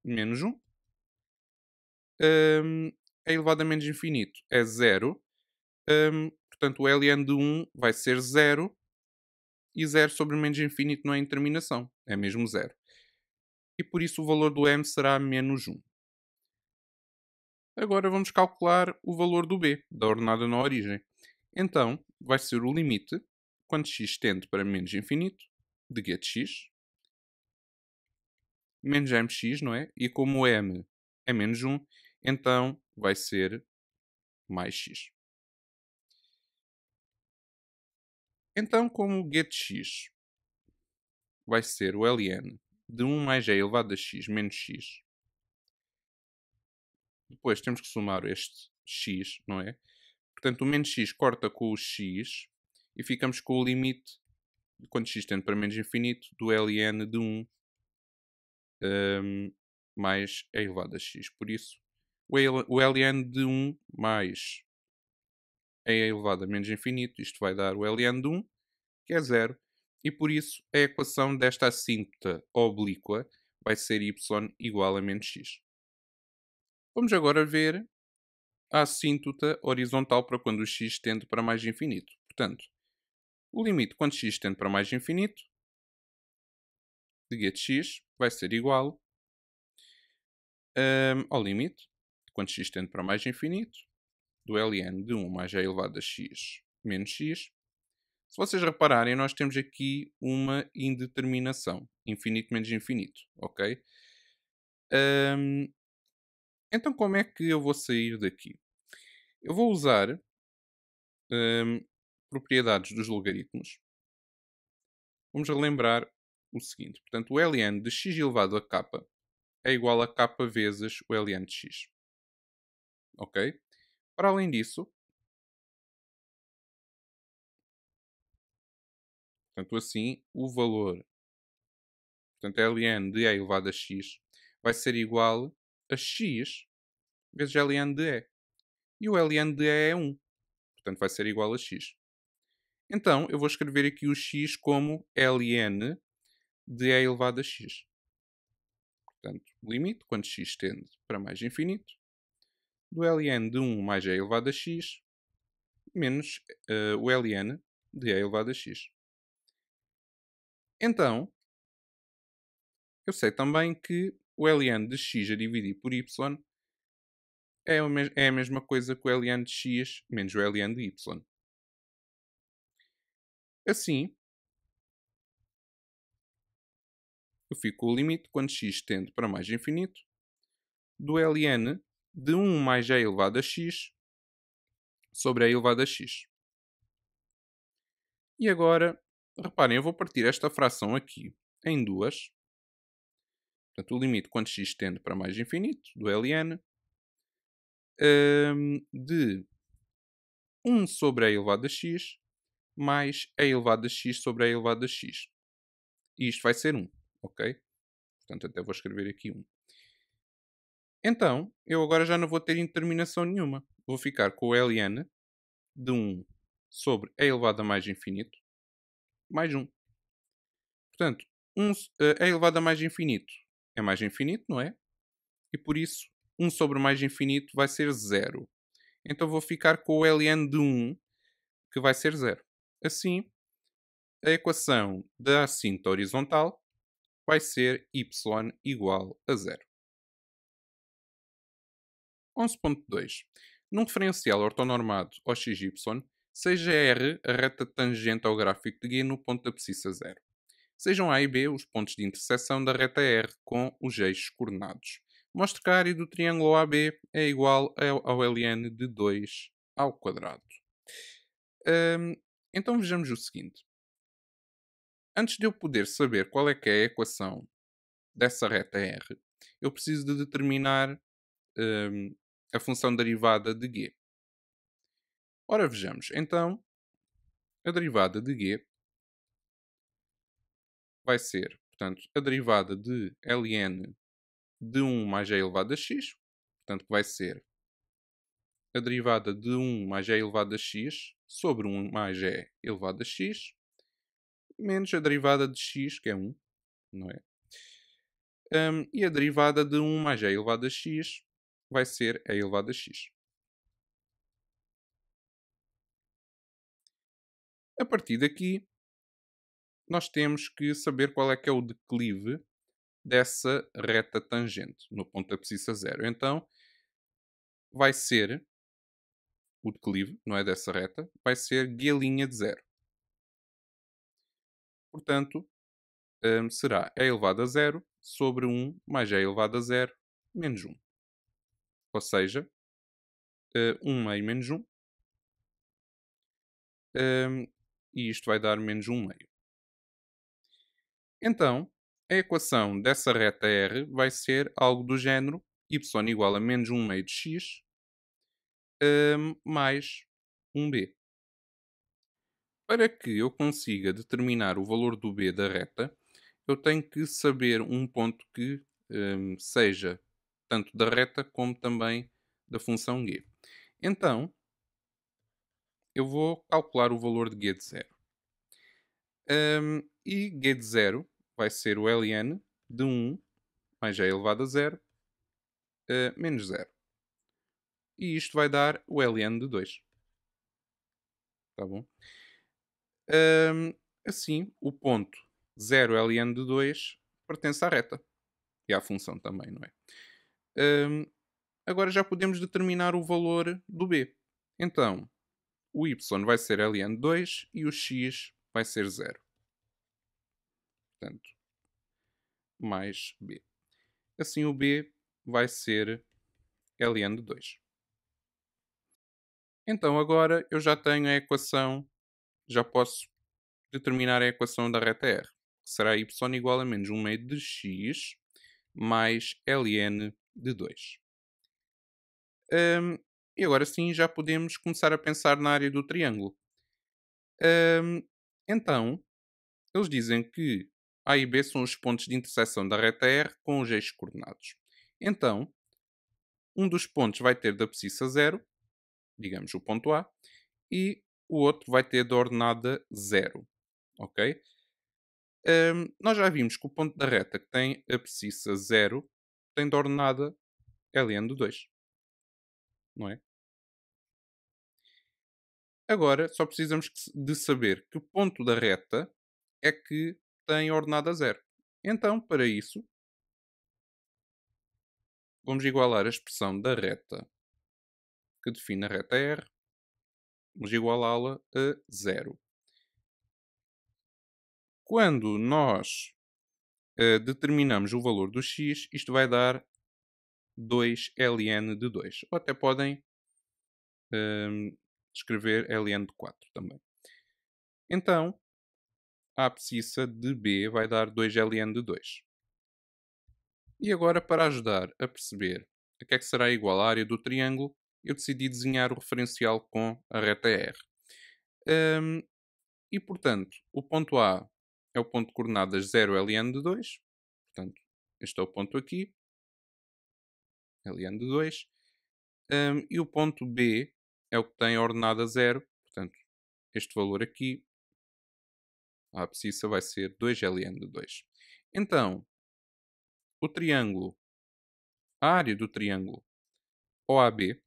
menos 1. A elevado a menos infinito é 0. Portanto, o ln de 1 vai ser 0. E 0 sobre menos infinito não é indeterminação. É mesmo 0. E por isso o valor do m será menos 1. Agora vamos calcular o valor do b, da ordenada na origem. Então, vai ser o limite, quando x tende para menos infinito, de g de x, menos mx, não é? E como o m é menos 1, então vai ser mais x. Então, como g de x vai ser o ln de 1 mais e elevado a x menos x, depois temos que somar este x, não é? Portanto, o menos x corta com o x e ficamos com o limite, quando x tende para menos infinito, do ln de 1 mais e elevado a x. Por isso, o ln de 1 mais e elevado a menos infinito, isto vai dar o ln de 1, que é 0. E por isso, a equação desta assíntota oblíqua vai ser y igual a menos x. Vamos agora ver a assíntota horizontal para quando o x tende para mais infinito. Portanto, o limite quando x tende para mais infinito de g de x vai ser igual ao limite quando x tende para mais infinito do ln de 1 mais e elevado a x menos x. Se vocês repararem, nós temos aqui uma indeterminação. Infinito menos infinito, ok? Então como é que eu vou sair daqui? Eu vou usar hum, propriedades dos logaritmos. Vamos relembrar o seguinte. Portanto, o ln de x elevado a k é igual a k vezes o ln de x. Ok? Para além disso, portanto, assim, o valor, portanto, ln de e elevado a x vai ser igual a x vezes ln de e. E o ln de e é 1. Portanto, vai ser igual a x. Então, eu vou escrever aqui o x como ln de e elevado a x. Portanto, limite, quando x tende para mais infinito, do ln de 1 mais e elevado a x, menos o ln de e elevado a x. Então, eu sei também que o ln de x a dividir por y é a mesma coisa que o ln de x menos o ln de y. Assim, eu fico com o limite, quando x tende para mais infinito, do ln de 1 mais e elevado a x sobre e elevado a x. E agora, reparem, eu vou partir esta fração aqui em duas. Portanto, o limite quando x tende para mais infinito, do ln, de 1 sobre e elevado a x mais e elevado a x sobre e elevado a x. E isto vai ser 1, ok? Portanto, até vou escrever aqui 1. Então, eu agora já não vou ter indeterminação nenhuma. Vou ficar com o ln de 1 sobre e elevado a mais infinito mais 1. Portanto, e elevado a mais infinito, não é? E por isso, 1 sobre mais infinito vai ser 0. Então vou ficar com o ln de 1, que vai ser 0. Assim, a equação da assinta horizontal vai ser y igual a 0. 11.2. Num referencial ortonormado ao xy, seja R a reta tangente ao gráfico de G no ponto da abscissa 0. Sejam A e B os pontos de interseção da reta R com os eixos coordenados. Mostre que a área do triângulo AB é igual ao ln de 2 ao quadrado. Então vejamos o seguinte. Antes de eu poder saber qual é que é a equação dessa reta R, eu preciso de determinar a função derivada de G. Ora, vejamos. Então, a derivada de G vai ser, portanto, a derivada de ln de 1 mais e elevado a x, portanto, que vai ser a derivada de 1 mais e elevado a x sobre 1 mais e elevado a x, menos a derivada de x, que é 1, não é? E a derivada de 1 mais e elevado a x vai ser e elevado a x. A partir daqui, nós temos que saber qual é que é o declive dessa reta tangente no ponto da abscissa 0. Então, vai ser o declive, não é, dessa reta, vai ser G' de 0. Portanto, será e elevado a 0 sobre 1 mais e elevado a 0 menos 1. Ou seja, 1 meio menos 1. E isto vai dar menos 1 meio. Então, a equação dessa reta R vai ser algo do género y igual a menos 1 meio de x mais 1b. Para que eu consiga determinar o valor do b da reta, eu tenho que saber um ponto que seja tanto da reta como também da função g. Então, eu vou calcular o valor de g de 0. E g de 0 vai ser o ln de 1 mais e elevado a 0 menos 0. E isto vai dar o ln de 2. Tá bom? Assim, o ponto 0 ln de 2 pertence à reta. E à função também, não é? Agora já podemos determinar o valor do b. Então, o y vai ser ln de 2 e o x vai ser 0. Portanto, mais b. Assim, o b vai ser ln de 2. Então agora eu já tenho a equação, já posso determinar a equação da reta R, que será y igual a menos 1 meio de x mais ln de 2. E agora sim já podemos começar a pensar na área do triângulo. Hum, então, eles dizem que A e B são os pontos de interseção da reta R com os eixos coordenados. Então, um dos pontos vai ter da abscissa 0, digamos o ponto A, e o outro vai ter da ordenada 0. Ok? Nós já vimos que o ponto da reta que tem abscissa 0 tem da ordenada ln de 2, não é? Agora, só precisamos de saber que ponto da reta é que tem ordenada 0. Então, para isso, vamos igualar a expressão da reta que define a reta R, vamos igualá-la a 0. Quando nós determinamos o valor do x, isto vai dar 2 ln de 2. Ou até podem escrever ln de 4 também. Então, a abscissa de B vai dar 2 ln de 2. E agora, para ajudar a perceber a que é que será igual a área do triângulo, eu decidi desenhar o referencial com a reta R. E, portanto, o ponto A é o ponto de coordenadas 0 ln de 2. Portanto, este é o ponto aqui, ln de 2. E o ponto B é o que tem a ordenada 0. Portanto, este valor aqui, a abscissa vai ser 2 ln de 2. Então, o triângulo, a área do triângulo OAB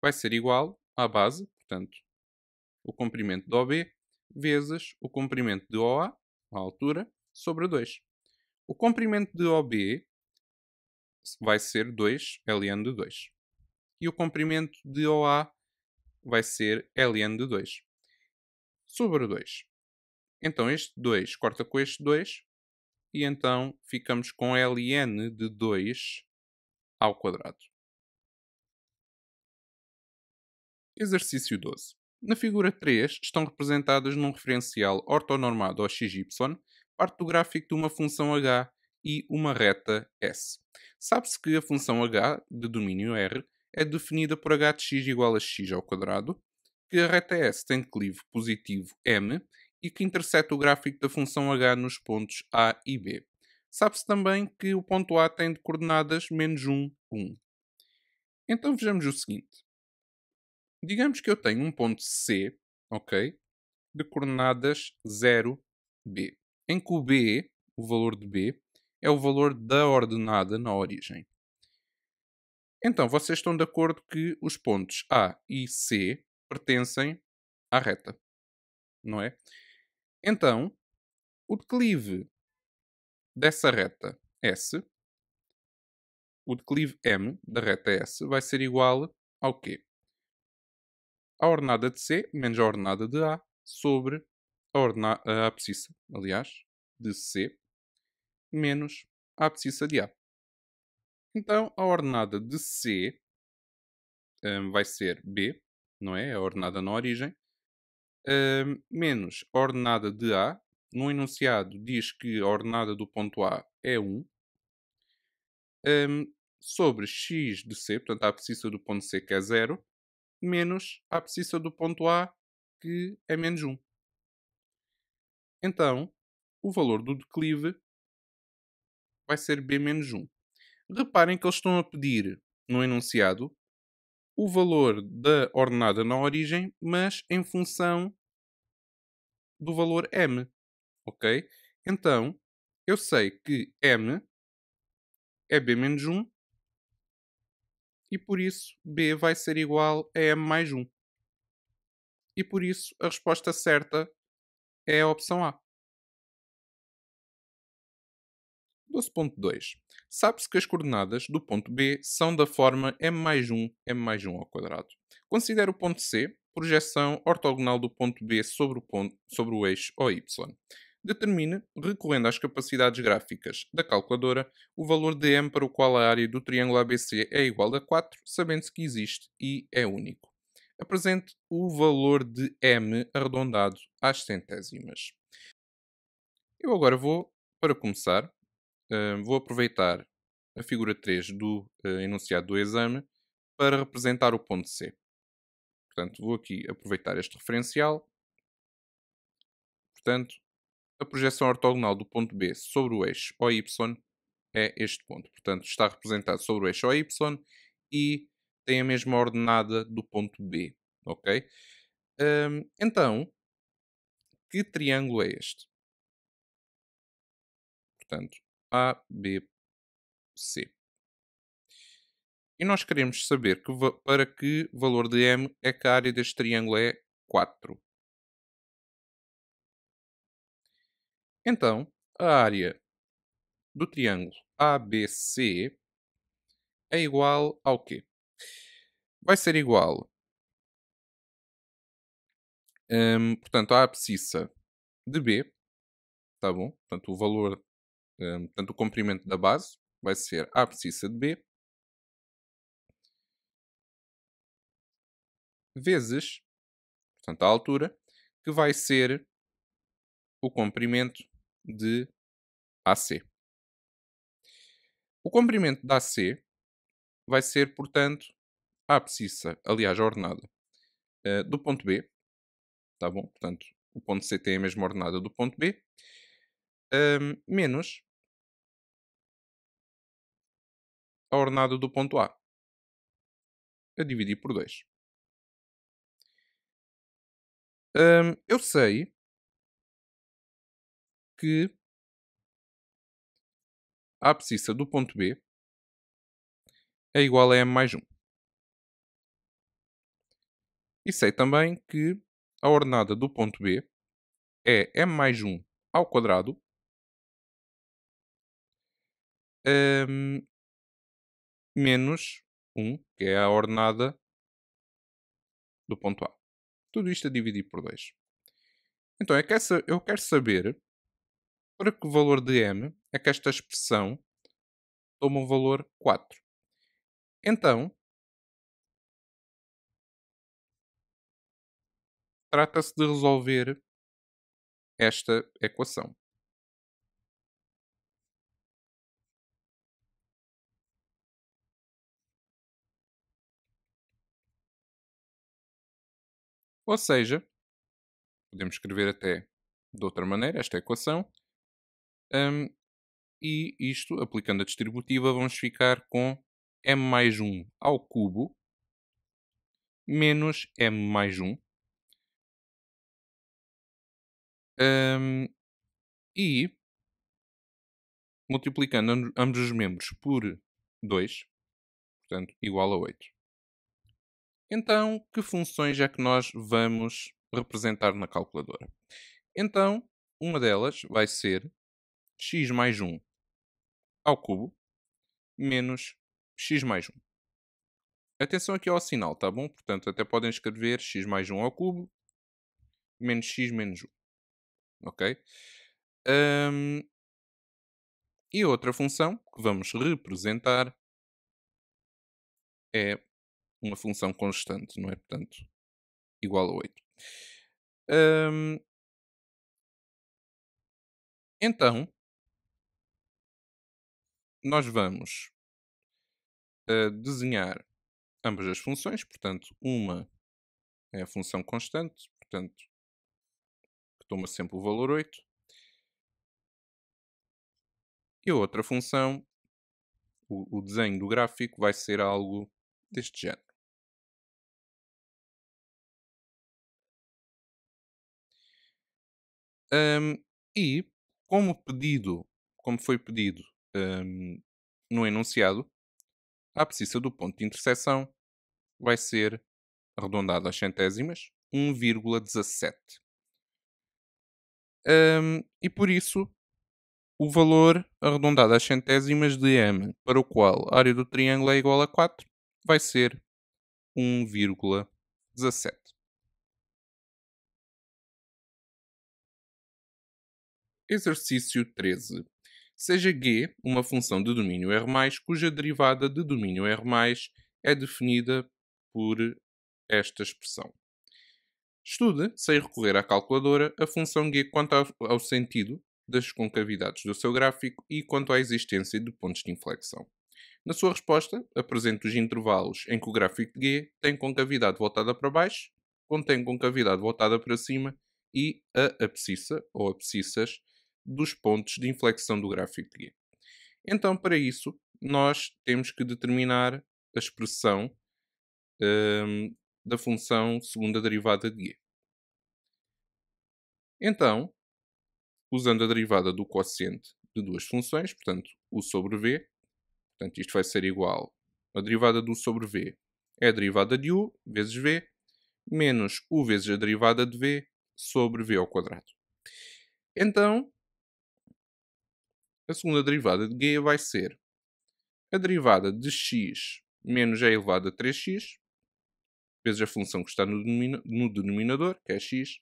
vai ser igual à base, portanto, o comprimento de OB vezes o comprimento de OA, a altura, sobre 2. O comprimento de OB vai ser 2 ln de 2. E o comprimento de OA vai ser ln de 2 sobre 2. Então este 2 corta com este 2 e então ficamos com ln de 2 ao quadrado. Exercício 12. Na figura 3 estão representadas num referencial ortonormado ao xy, parte do gráfico de uma função h e uma reta s. Sabe-se que a função h, de domínio R, é definida por h de x igual a x ao quadrado, que a reta s tem declive positivo m e que interseta o gráfico da função h nos pontos A e B. Sabe-se também que o ponto A tem de coordenadas menos 1, 1. Então vejamos o seguinte. Digamos que eu tenho um ponto C, ok? De coordenadas 0, B. Em que o B, o valor de B, é o valor da ordenada na origem. Então, vocês estão de acordo que os pontos A e C pertencem à reta, não é? Então, o declive dessa reta S, o declive M da reta S, vai ser igual ao quê? A ordenada de C menos a ordenada de A sobre a abscissa, aliás, de C menos a abscissa de A. Então, a ordenada de C vai ser B, não é? A ordenada na origem, menos a ordenada de A. No enunciado diz que a ordenada do ponto A é 1, sobre x de C, portanto a abscissa do ponto C que é 0, menos a abscissa do ponto A que é menos 1. Então, o valor do declive vai ser B menos 1. Reparem que eles estão a pedir no enunciado o valor da ordenada na origem, mas em função do valor m, ok? Então, eu sei que m é b menos 1 e por isso b vai ser igual a m mais 1. E por isso a resposta certa é a opção A. 12.2. Sabe-se que as coordenadas do ponto B são da forma m mais 1, m mais 1 ao quadrado. Considere o ponto C, projeção ortogonal do ponto B sobre o eixo OY. Determine, recorrendo às capacidades gráficas da calculadora, o valor de m para o qual a área do triângulo ABC é igual a 4, sabendo-se que existe e é único. Apresente o valor de m arredondado às centésimas. Eu agora vou, para começar, vou aproveitar a figura 3 do enunciado do exame para representar o ponto C. Portanto, vou aqui aproveitar este referencial. Portanto, a projeção ortogonal do ponto B sobre o eixo OY é este ponto. Portanto, está representado sobre o eixo OY e tem a mesma ordenada do ponto B. Ok? Então, que triângulo é este? Portanto, A, B, C. E nós queremos saber para que valor de M é que a área deste triângulo é 4. Então, a área do triângulo ABC é igual ao quê? Vai ser igual, portanto, à abscissa de B, tá bom? Portanto, o valor, portanto, o comprimento da base vai ser a abscissa de B vezes, portanto, a altura, que vai ser o comprimento de AC. O comprimento da AC vai ser, portanto, a abscissa, aliás, a ordenada, do ponto B, tá bom? Portanto, o ponto C tem a mesma ordenada do ponto B, menos a ordenada do ponto A, a dividir por 2. Eu sei que a abscissa do ponto B é igual a m mais 1. E sei também que a ordenada do ponto B é m mais 1 ao quadrado hum, menos 1, que é a ordenada do ponto A. Tudo isto a dividir por 2. Então, eu quero saber para que valor de m é que esta expressão toma o valor 4. Então, trata-se de resolver esta equação. Ou seja, podemos escrever até de outra maneira esta equação, hum, e isto, aplicando a distributiva, vamos ficar com m mais 1 ao cubo menos m mais 1 e multiplicando ambos os membros por 2, portanto, igual a 8. Então, que funções é que nós vamos representar na calculadora? Então, uma delas vai ser x mais 1 ao cubo menos x mais 1. Atenção aqui ao sinal, tá bom? Portanto, até podem escrever x mais 1 ao cubo menos x menos 1. Ok? Hum, e outra função que vamos representar é uma função constante, não é? Portanto, igual a 8. Hum, então, nós vamos desenhar ambas as funções. Portanto, uma é a função constante, portanto, que toma sempre o valor 8. E a outra função, o desenho do gráfico, vai ser algo deste género. Hum, e, como foi pedido hum, no enunciado, a abscissa do ponto de interseção vai ser arredondada às centésimas, 1,17. E por isso, o valor arredondado às centésimas de m, para o qual a área do triângulo é igual a 4, vai ser 1,17. Exercício 13. Seja G uma função de domínio R+, cuja derivada de domínio R+, é definida por esta expressão. Estude, sem recorrer à calculadora, a função G quanto ao sentido das concavidades do seu gráfico e quanto à existência de pontos de inflexão. Na sua resposta, apresente os intervalos em que o gráfico de G tem concavidade voltada para baixo, contém concavidade voltada para cima e a abscissa ou abscissas dos pontos de inflexão do gráfico de G. Então, para isso, nós temos que determinar a expressão da função segunda derivada de G. Então, usando a derivada do quociente de duas funções, portanto, u sobre v, portanto, isto vai ser igual, a derivada do sobre v é a derivada de u vezes v, menos u vezes a derivada de v sobre v ao quadrado. Então, a segunda derivada de g vai ser a derivada de x menos e elevado a 3x, vezes a função que está no denominador, que é x,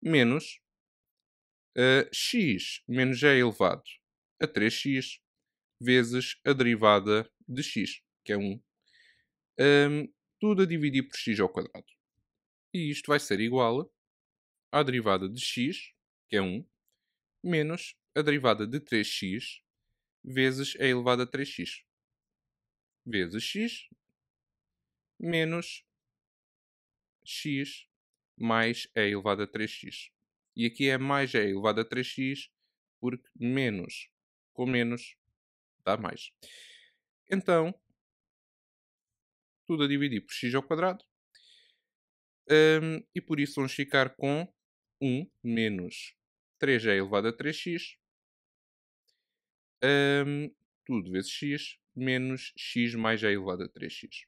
menos x menos e elevado a 3x, vezes a derivada de x, que é 1. Tudo a dividir por x ao quadrado. E isto vai ser igual à derivada de x, que é 1, menos a derivada de 3x, vezes e elevado a 3x, vezes x, menos x mais e elevado a 3x. E aqui é mais e elevado a 3x, porque menos com menos dá mais. Então, tudo a dividir por x ao quadrado. E por isso vamos ficar com 1 menos 3 elevado a 3x, tudo vezes x, menos x mais elevado a 3x.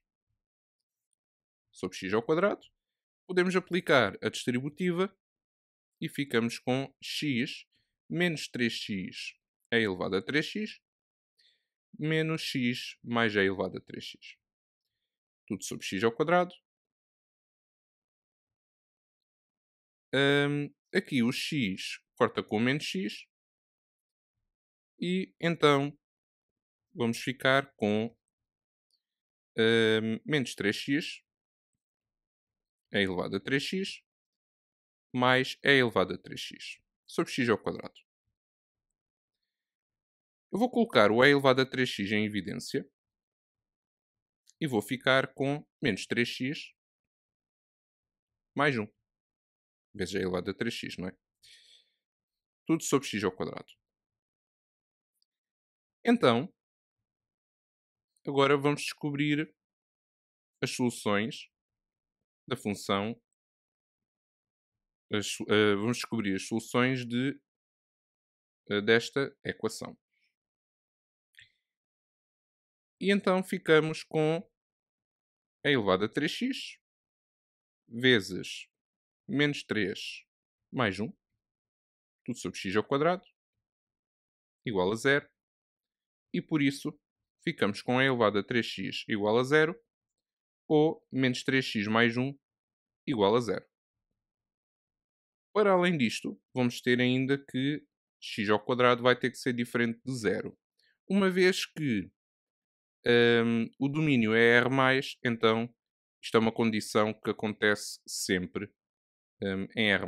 Sobre x ao quadrado, podemos aplicar a distributiva e ficamos com x menos 3x elevado a 3x, menos x mais elevado a 3x. Tudo sobre x ao quadrado. Aqui o x corta com menos x. E então vamos ficar com menos 3x é elevado a 3x mais é elevado a 3x sobre x ao quadrado. Eu vou colocar o e elevado a 3x em evidência e vou ficar com menos 3x mais 1 vezes e elevado a 3x, não é? Tudo sobre x ao quadrado. Então, agora vamos descobrir as soluções da função. Vamos descobrir as soluções desta equação. E então ficamos com e elevado a 3x vezes menos 3 mais 1, tudo sobre x ao quadrado, igual a 0. E por isso ficamos com e elevado a 3x igual a 0 ou menos 3x mais 1 igual a 0. Para além disto, vamos ter ainda que x ao quadrado vai ter que ser diferente de 0. Uma vez que o domínio é R+, então isto é uma condição que acontece sempre em R+.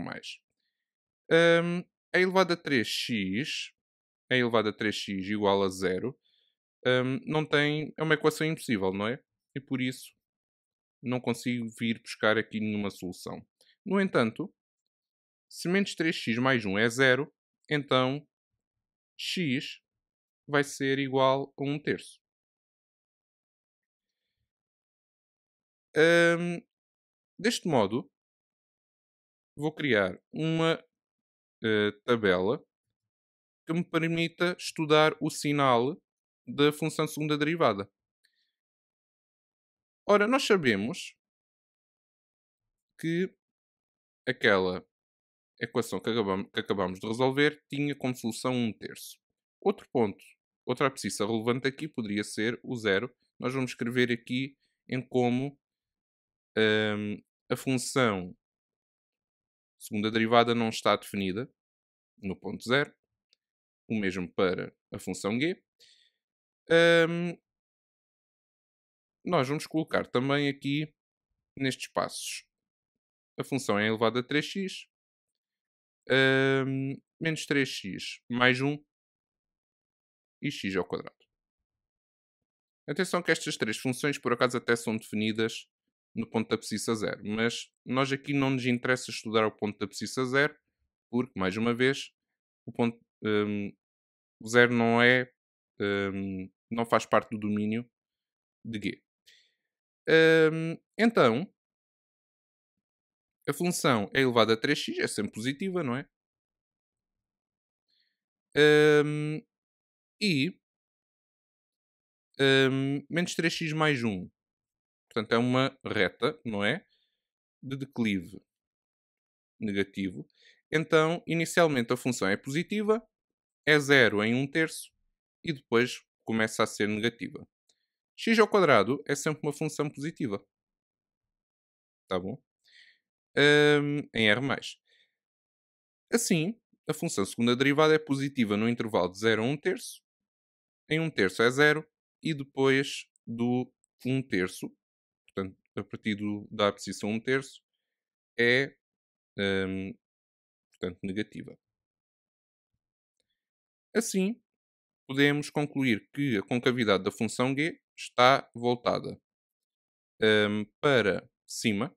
A elevado a 3x, a elevado a 3x igual a 0, não tem, é uma equação impossível, não é? E por isso não consigo vir buscar aqui nenhuma solução. No entanto, se menos 3x mais 1 é 0, então x vai ser igual a 1/3. Deste modo, vou criar uma tabela que me permita estudar o sinal da função segunda derivada. Ora, nós sabemos que aquela equação que acabamos de resolver tinha como solução 1/3. Outro ponto, outra abscissa relevante aqui poderia ser o 0. Nós vamos escrever aqui em como a função segunda derivada não está definida no ponto 0. o mesmo para a função g. Ahm, Nós vamos colocar também aqui nestes passos a função é elevado a 3x, menos 3x mais 1 e x ao quadrado. Atenção que estas três funções por acaso até são definidas no ponto da abscissa zero, mas nós aqui não nos interessa estudar o ponto da abscissa zero, porque, mais uma vez, o ponto zero não faz parte do domínio de G. Então, a função é elevada a 3x, é sempre positiva, não é? Hum, e menos 3x mais 1. Portanto, é uma reta, não é? De declive negativo. Então, inicialmente a função é positiva, é zero em 1/3 e depois começa a ser negativa. X ao quadrado é sempre uma função positiva. Tá bom? Em R+. Assim, a função segunda derivada é positiva no intervalo de 0 a 1/3, em 1/3 é zero e depois do 1/3, portanto, a partir da abscissa 1/3, é, hum, portanto, negativa. Assim, podemos concluir que a concavidade da função g está voltada para cima,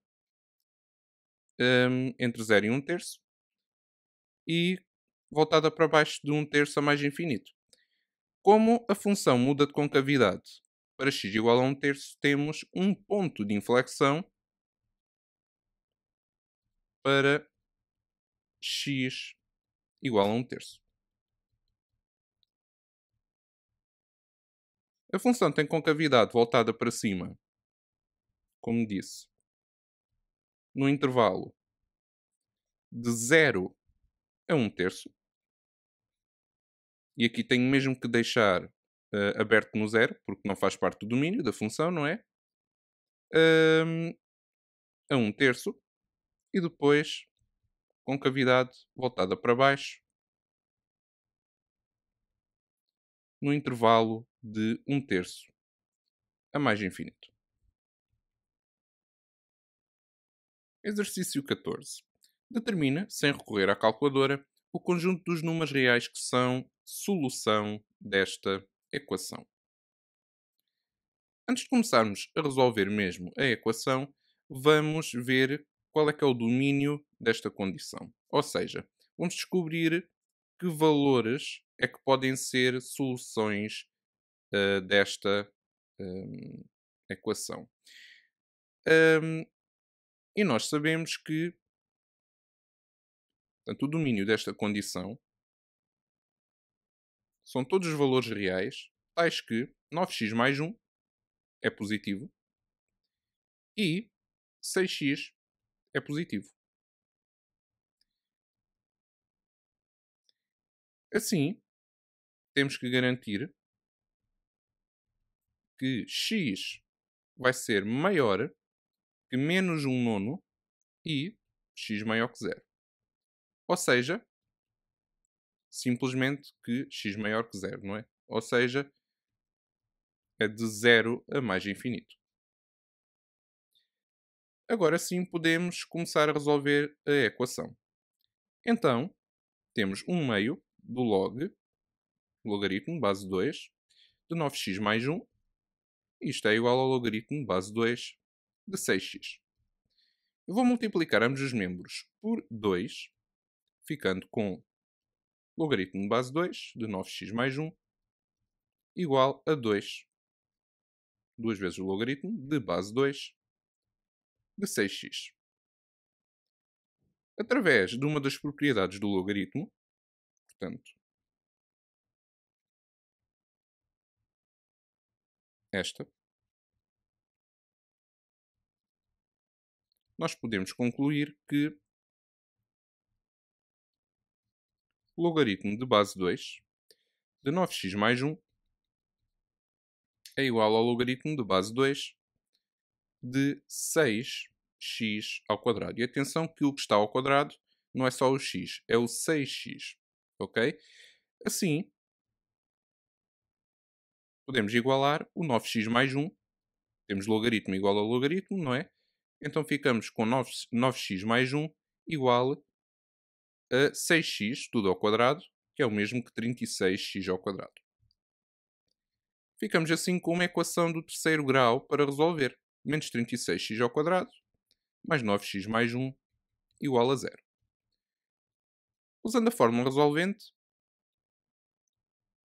entre 0 e 1/3, e voltada para baixo de 1/3 a mais infinito. Como a função muda de concavidade para x igual a 1/3, temos um ponto de inflexão para x igual a 1/3. A função tem concavidade voltada para cima, como disse, no intervalo de 0 a 1/3. E aqui tenho mesmo que deixar aberto no zero, porque não faz parte do domínio da função, não é? Hum, a 1/3. E depois concavidade voltada para baixo no intervalo de 1/3 a mais infinito. Exercício 14. Determina, sem recorrer à calculadora, o conjunto dos números reais que são solução desta equação. Antes de começarmos a resolver mesmo a equação, vamos ver qual é que é o domínio desta condição. Ou seja, vamos descobrir que valores é que podem ser soluções desta equação. Hum, e nós sabemos que, portanto, o domínio desta condição são todos os valores reais, tais que 9x mais 1 é positivo e 6x é positivo. Assim, temos que garantir que x vai ser maior que menos 1 nono e x maior que zero. Ou seja, simplesmente que x maior que zero, não é? Ou seja, é de zero a mais infinito. Agora sim podemos começar a resolver a equação. Então, temos 1 meio do logaritmo, base 2, de 9x mais 1. Isto é igual ao logaritmo base 2 de 6x. Eu vou multiplicar ambos os membros por 2, ficando com logaritmo de base 2 de 9x mais 1 igual a 2 vezes o logaritmo de base 2 de 6x. Através de uma das propriedades do logaritmo, portanto, esta, nós podemos concluir que o logaritmo de base 2 de 9x mais 1 é igual ao logaritmo de base 2 de 6x ao quadrado. E atenção que o que está ao quadrado não é só o x, é o 6x, ok? Assim, podemos igualar o 9x mais 1. Temos logaritmo igual a logaritmo, não é? Então ficamos com 9x mais 1 igual a 6x, tudo ao quadrado, que é o mesmo que 36x ao quadrado. Ficamos assim com uma equação do terceiro grau para resolver. Menos 36x ao quadrado mais 9x mais 1 igual a zero. Usando a fórmula resolvente,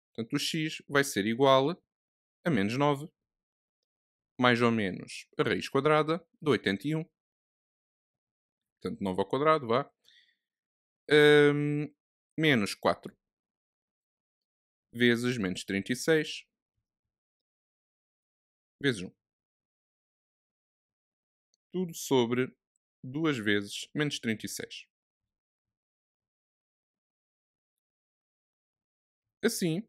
portanto, o x vai ser igual a menos 9 mais ou menos a raiz quadrada de 81. Portanto, 9 ao quadrado, vá. Hum, Menos 4 vezes menos 36 vezes 1. Tudo sobre 2 vezes menos 36. Assim,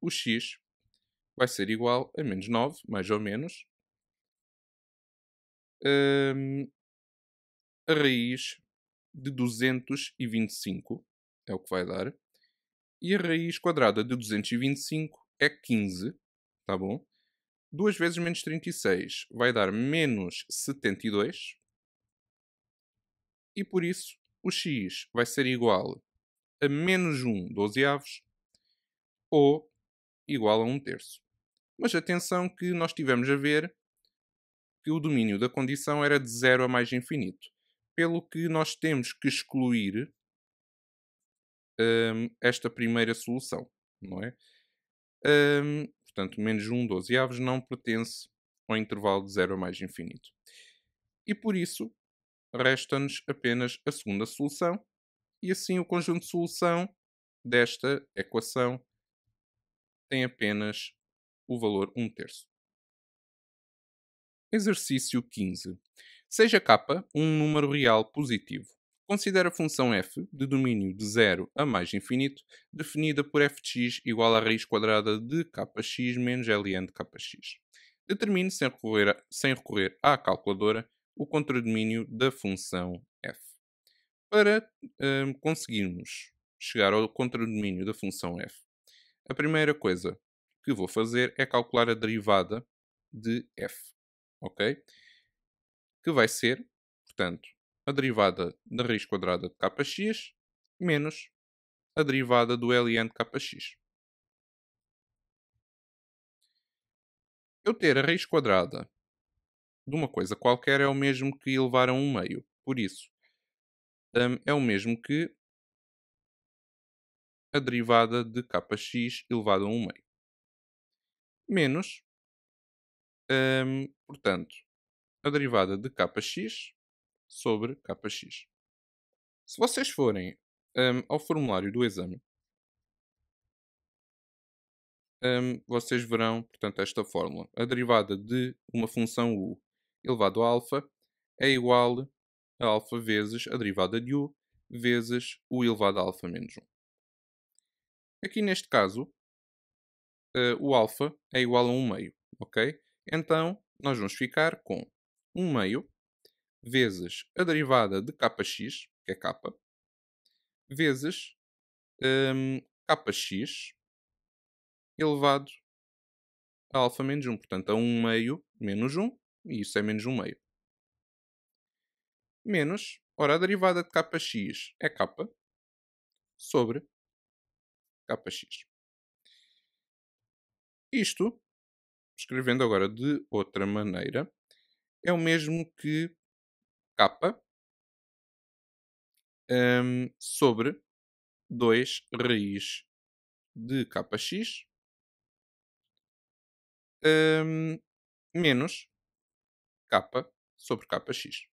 o x vai ser igual a menos 9, mais ou menos, hum, a raiz de 225, é o que vai dar, e a raiz quadrada de 225 é 15, tá bom? 2 vezes menos 36 vai dar menos 72, e por isso o x vai ser igual a menos 1 dozeavos ou igual a 1 terço. Mas atenção que nós tivemos a ver que o domínio da condição era de zero a mais infinito, pelo que nós temos que excluir esta primeira solução, não é? Portanto, menos 1 dozeavos não pertence ao intervalo de zero a mais infinito. E por isso, resta-nos apenas a segunda solução, e assim o conjunto de solução desta equação tem apenas o valor 1 terço. Exercício 15. Seja k um número real positivo. Considere a função f de domínio de zero a mais infinito, definida por f de x igual à raiz quadrada de kx menos ln de kx. Determine, sem recorrer à calculadora, o contradomínio da função f. Para conseguirmos chegar ao contradomínio da função f, a primeira coisa que vou fazer é calcular a derivada de f, ok? Que vai ser, portanto, a derivada da raiz quadrada de kx menos a derivada do ln de kx. Eu ter a raiz quadrada de uma coisa qualquer é o mesmo que elevar a um meio. Por isso, é o mesmo que a derivada de kx elevado a um meio. Menos, portanto, a derivada de kx sobre kx. Se vocês forem ao formulário do exame, vocês verão, portanto, esta fórmula. A derivada de uma função u elevado a alfa é igual a alfa vezes a derivada de u vezes u elevado a alfa menos um. Aqui neste caso, o alfa é igual a um meio, ok? Então, nós vamos ficar com um meio vezes a derivada de kx, que é k, vezes kx elevado a alfa menos um. Portanto, a um meio menos um, e isso é menos um meio. Menos, ora, a derivada de kx é k sobre kx. Isto, escrevendo agora de outra maneira, é o mesmo que k sobre 2 raiz de kx hum, menos k sobre kx.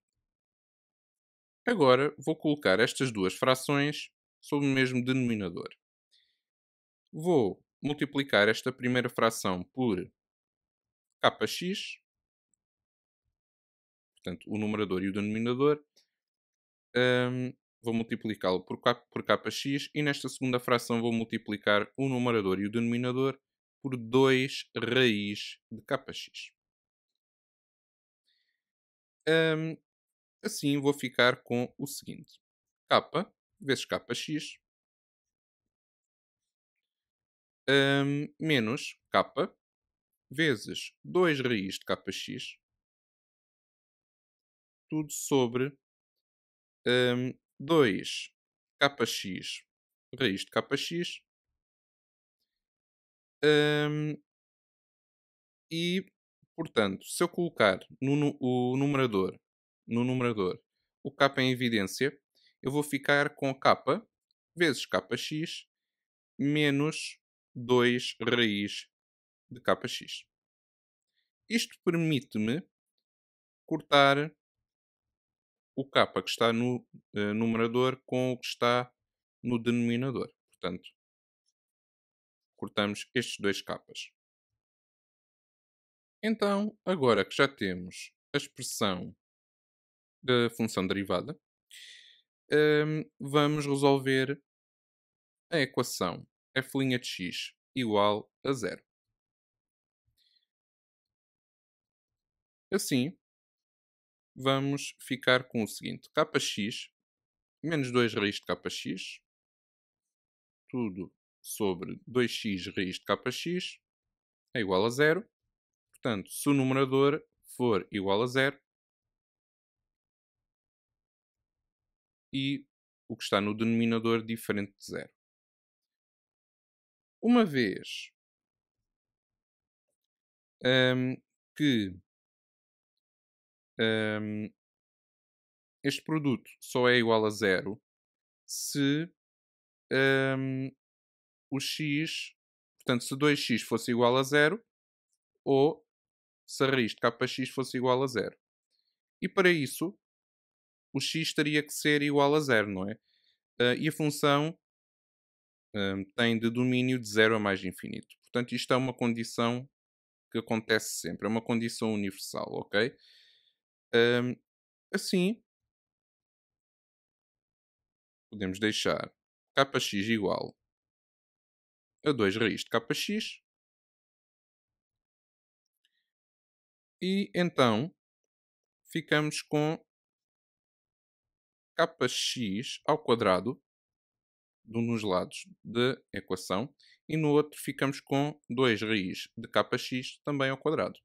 Agora vou colocar estas duas frações sob o mesmo denominador. Vou multiplicar esta primeira fração por kx, portanto, o numerador e o denominador, vou multiplicá-lo por kx e nesta segunda fração vou multiplicar o numerador e o denominador por 2 raiz de kx. Hum, assim vou ficar com o seguinte: k vezes kx menos k vezes 2 raiz de kx, tudo sobre 2 kx raiz de kx. hum, e, portanto, se eu colocar o numerador, no numerador o k em evidência, eu vou ficar com k vezes kx menos 2 raiz de kx. Isto permite-me cortar o k que está no numerador com o que está no denominador. Portanto, cortamos estes dois k's. Então, agora que já temos a expressão da função derivada, vamos resolver a equação f' de x igual a zero. Assim, vamos ficar com o seguinte: kx menos 2 raiz de kx, tudo sobre 2x raiz de kx é igual a zero. Portanto, se o numerador for igual a zero e o que está no denominador diferente de zero. Uma vez que hum, este produto só é igual a zero se hum, o x, portanto, se 2x fosse igual a zero ou se a raiz de kx fosse igual a zero. E para isso, o x teria que ser igual a zero, não é? E a função tem de domínio de zero a mais infinito. Portanto, isto é uma condição que acontece sempre, é uma condição universal, ok? Hum, assim, podemos deixar kx igual a 2 raiz de kx e então ficamos com kx ao quadrado de um dos lados da equação e no outro ficamos com 2 raiz de kx também ao quadrado.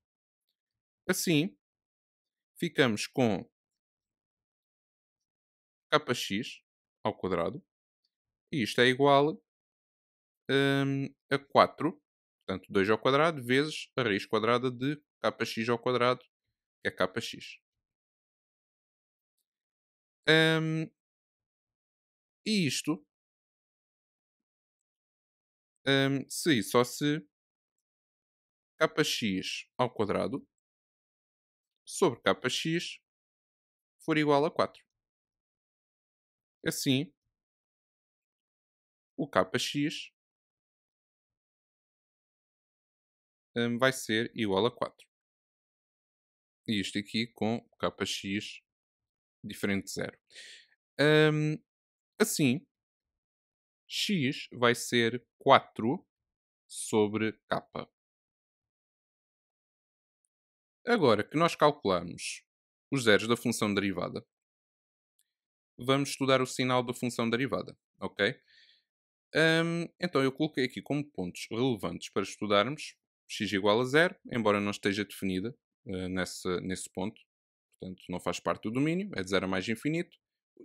Assim, ficamos com kx ao quadrado e isto é igual a 4, portanto 2 ao quadrado vezes a raiz quadrada de kx ao quadrado, que é kx. Hum, e isto, só se kx ao quadrado sobre kx for igual a 4. Assim, o kx vai ser igual a 4. E isto aqui com kx diferente de zero. Hum, assim, x vai ser 4 sobre k. Agora que nós calculamos os zeros da função derivada, vamos estudar o sinal da função derivada, ok? Então eu coloquei aqui como pontos relevantes para estudarmos x igual a zero, embora não esteja definida nesse ponto, portanto não faz parte do domínio, é de zero a mais infinito,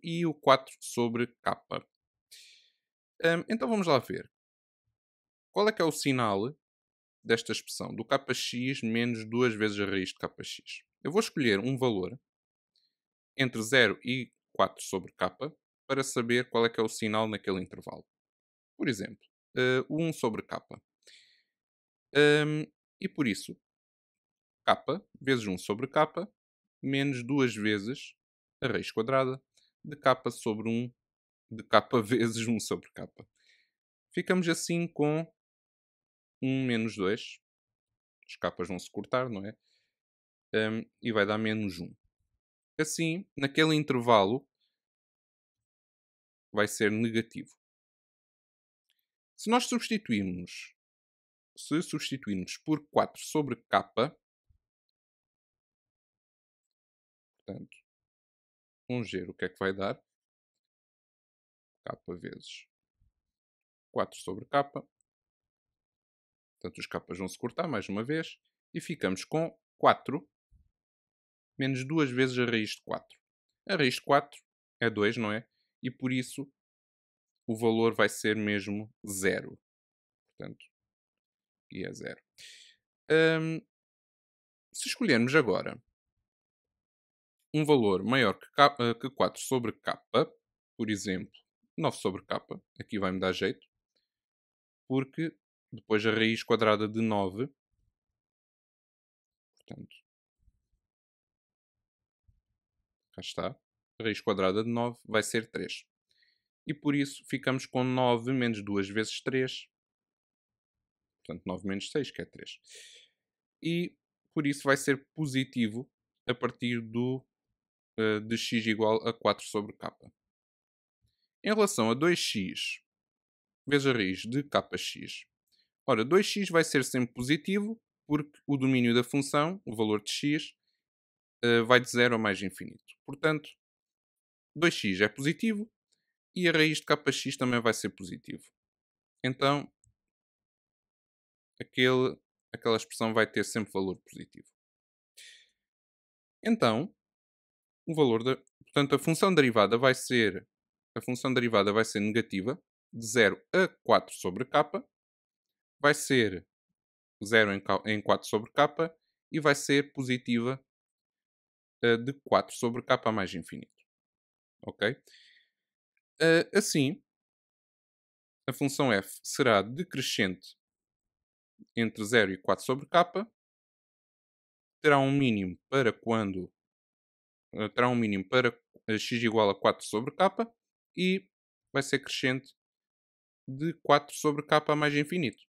e o 4 sobre k. Então vamos lá ver. Qual é que é o sinal desta expressão, do kx menos 2 vezes a raiz de kx? Eu vou escolher um valor entre 0 e 4 sobre k para saber qual é que é o sinal naquele intervalo. Por exemplo, o 1 sobre k. E por isso, k vezes 1 sobre k menos 2 vezes a raiz quadrada de k sobre 1 de k vezes 1 sobre k. Ficamos assim com 1 menos 2. Os k's vão se cortar, não é? E vai dar menos 1. Assim, naquele intervalo, vai ser negativo. Se nós substituirmos por 4 sobre k, portanto, vamos ver o que é que vai dar. K vezes 4 sobre k Portanto, os capas vão se cortar mais uma vez e ficamos com 4 menos 2 vezes a raiz de 4. A raiz de 4 é 2, não é? E por isso o valor vai ser mesmo 0. Portanto, e é 0. Se escolhermos agora um valor maior que 4 sobre k, por exemplo, 9 sobre k, aqui vai-me dar jeito, porque depois a raiz quadrada de 9, portanto, cá está, a raiz quadrada de 9 vai ser 3. E por isso ficamos com 9 menos 2 vezes 3, portanto 9 menos 6, que é 3. E por isso vai ser positivo a partir de x igual a 4 sobre k. Em relação a 2x vezes a raiz de kx, ora, 2x vai ser sempre positivo, porque o domínio da função, o valor de x, vai de 0 a mais infinito. Portanto, 2x é positivo e a raiz de kx também vai ser positivo. Então, aquela expressão vai ter sempre valor positivo. Então, portanto, a função derivada vai ser negativa, de 0 a 4 sobre k, vai ser 0 em 4 sobre k e vai ser positiva de 4 sobre k mais infinito. Ok? Assim, a função f será decrescente entre 0 e 4 sobre k, terá um mínimo para x igual a 4 sobre k e vai ser crescente de 4 sobre k mais infinito.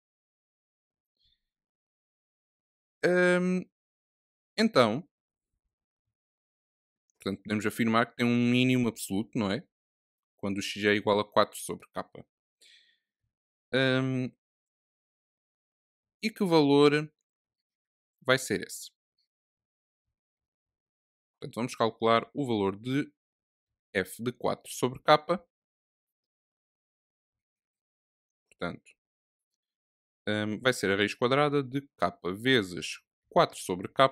Então, portanto, podemos afirmar que tem um mínimo absoluto, não é? Quando o x é igual a 4 sobre k. E que valor vai ser esse? Portanto, vamos calcular o valor de f de 4 sobre k. Portanto, vai ser a raiz quadrada de k vezes 4 sobre k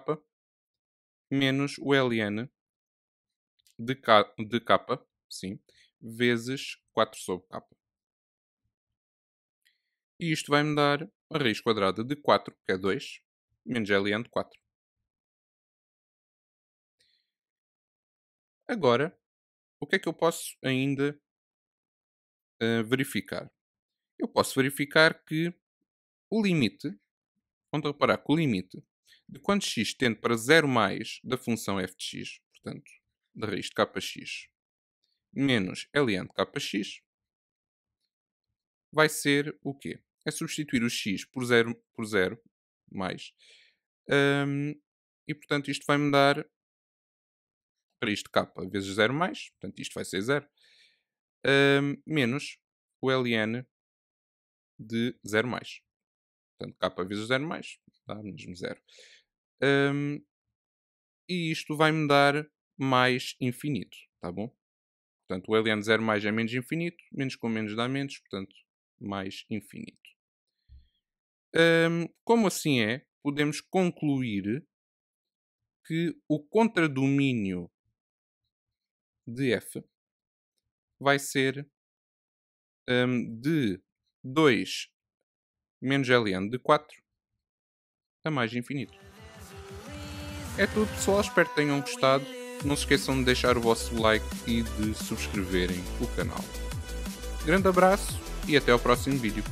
menos o ln de k, sim, vezes 4 sobre k. E isto vai-me dar a raiz quadrada de 4, que é 2, menos ln de 4. Agora, o que é que eu posso ainda verificar? Eu posso verificar que o limite, vamos reparar que o limite de quando x tende para 0 mais da função f de x, portanto, da raiz de kx, menos ln de kx, vai ser o quê? É substituir o x por 0 mais. E, portanto, isto vai-me dar raiz de k vezes 0 mais, portanto, isto vai ser 0, menos o ln de 0 mais. Portanto, k vezes 0 mais dá mesmo 0. E isto vai-me dar mais infinito, tá bom? Portanto, o ln de 0 mais é menos infinito, menos com menos dá menos, portanto, mais infinito. Como assim é, podemos concluir que o contradomínio de f vai ser de 2 menos ln de 4 a mais infinito. É tudo, pessoal. Espero que tenham gostado. Não se esqueçam de deixar o vosso like e de subscreverem o canal. Grande abraço e até ao próximo vídeo.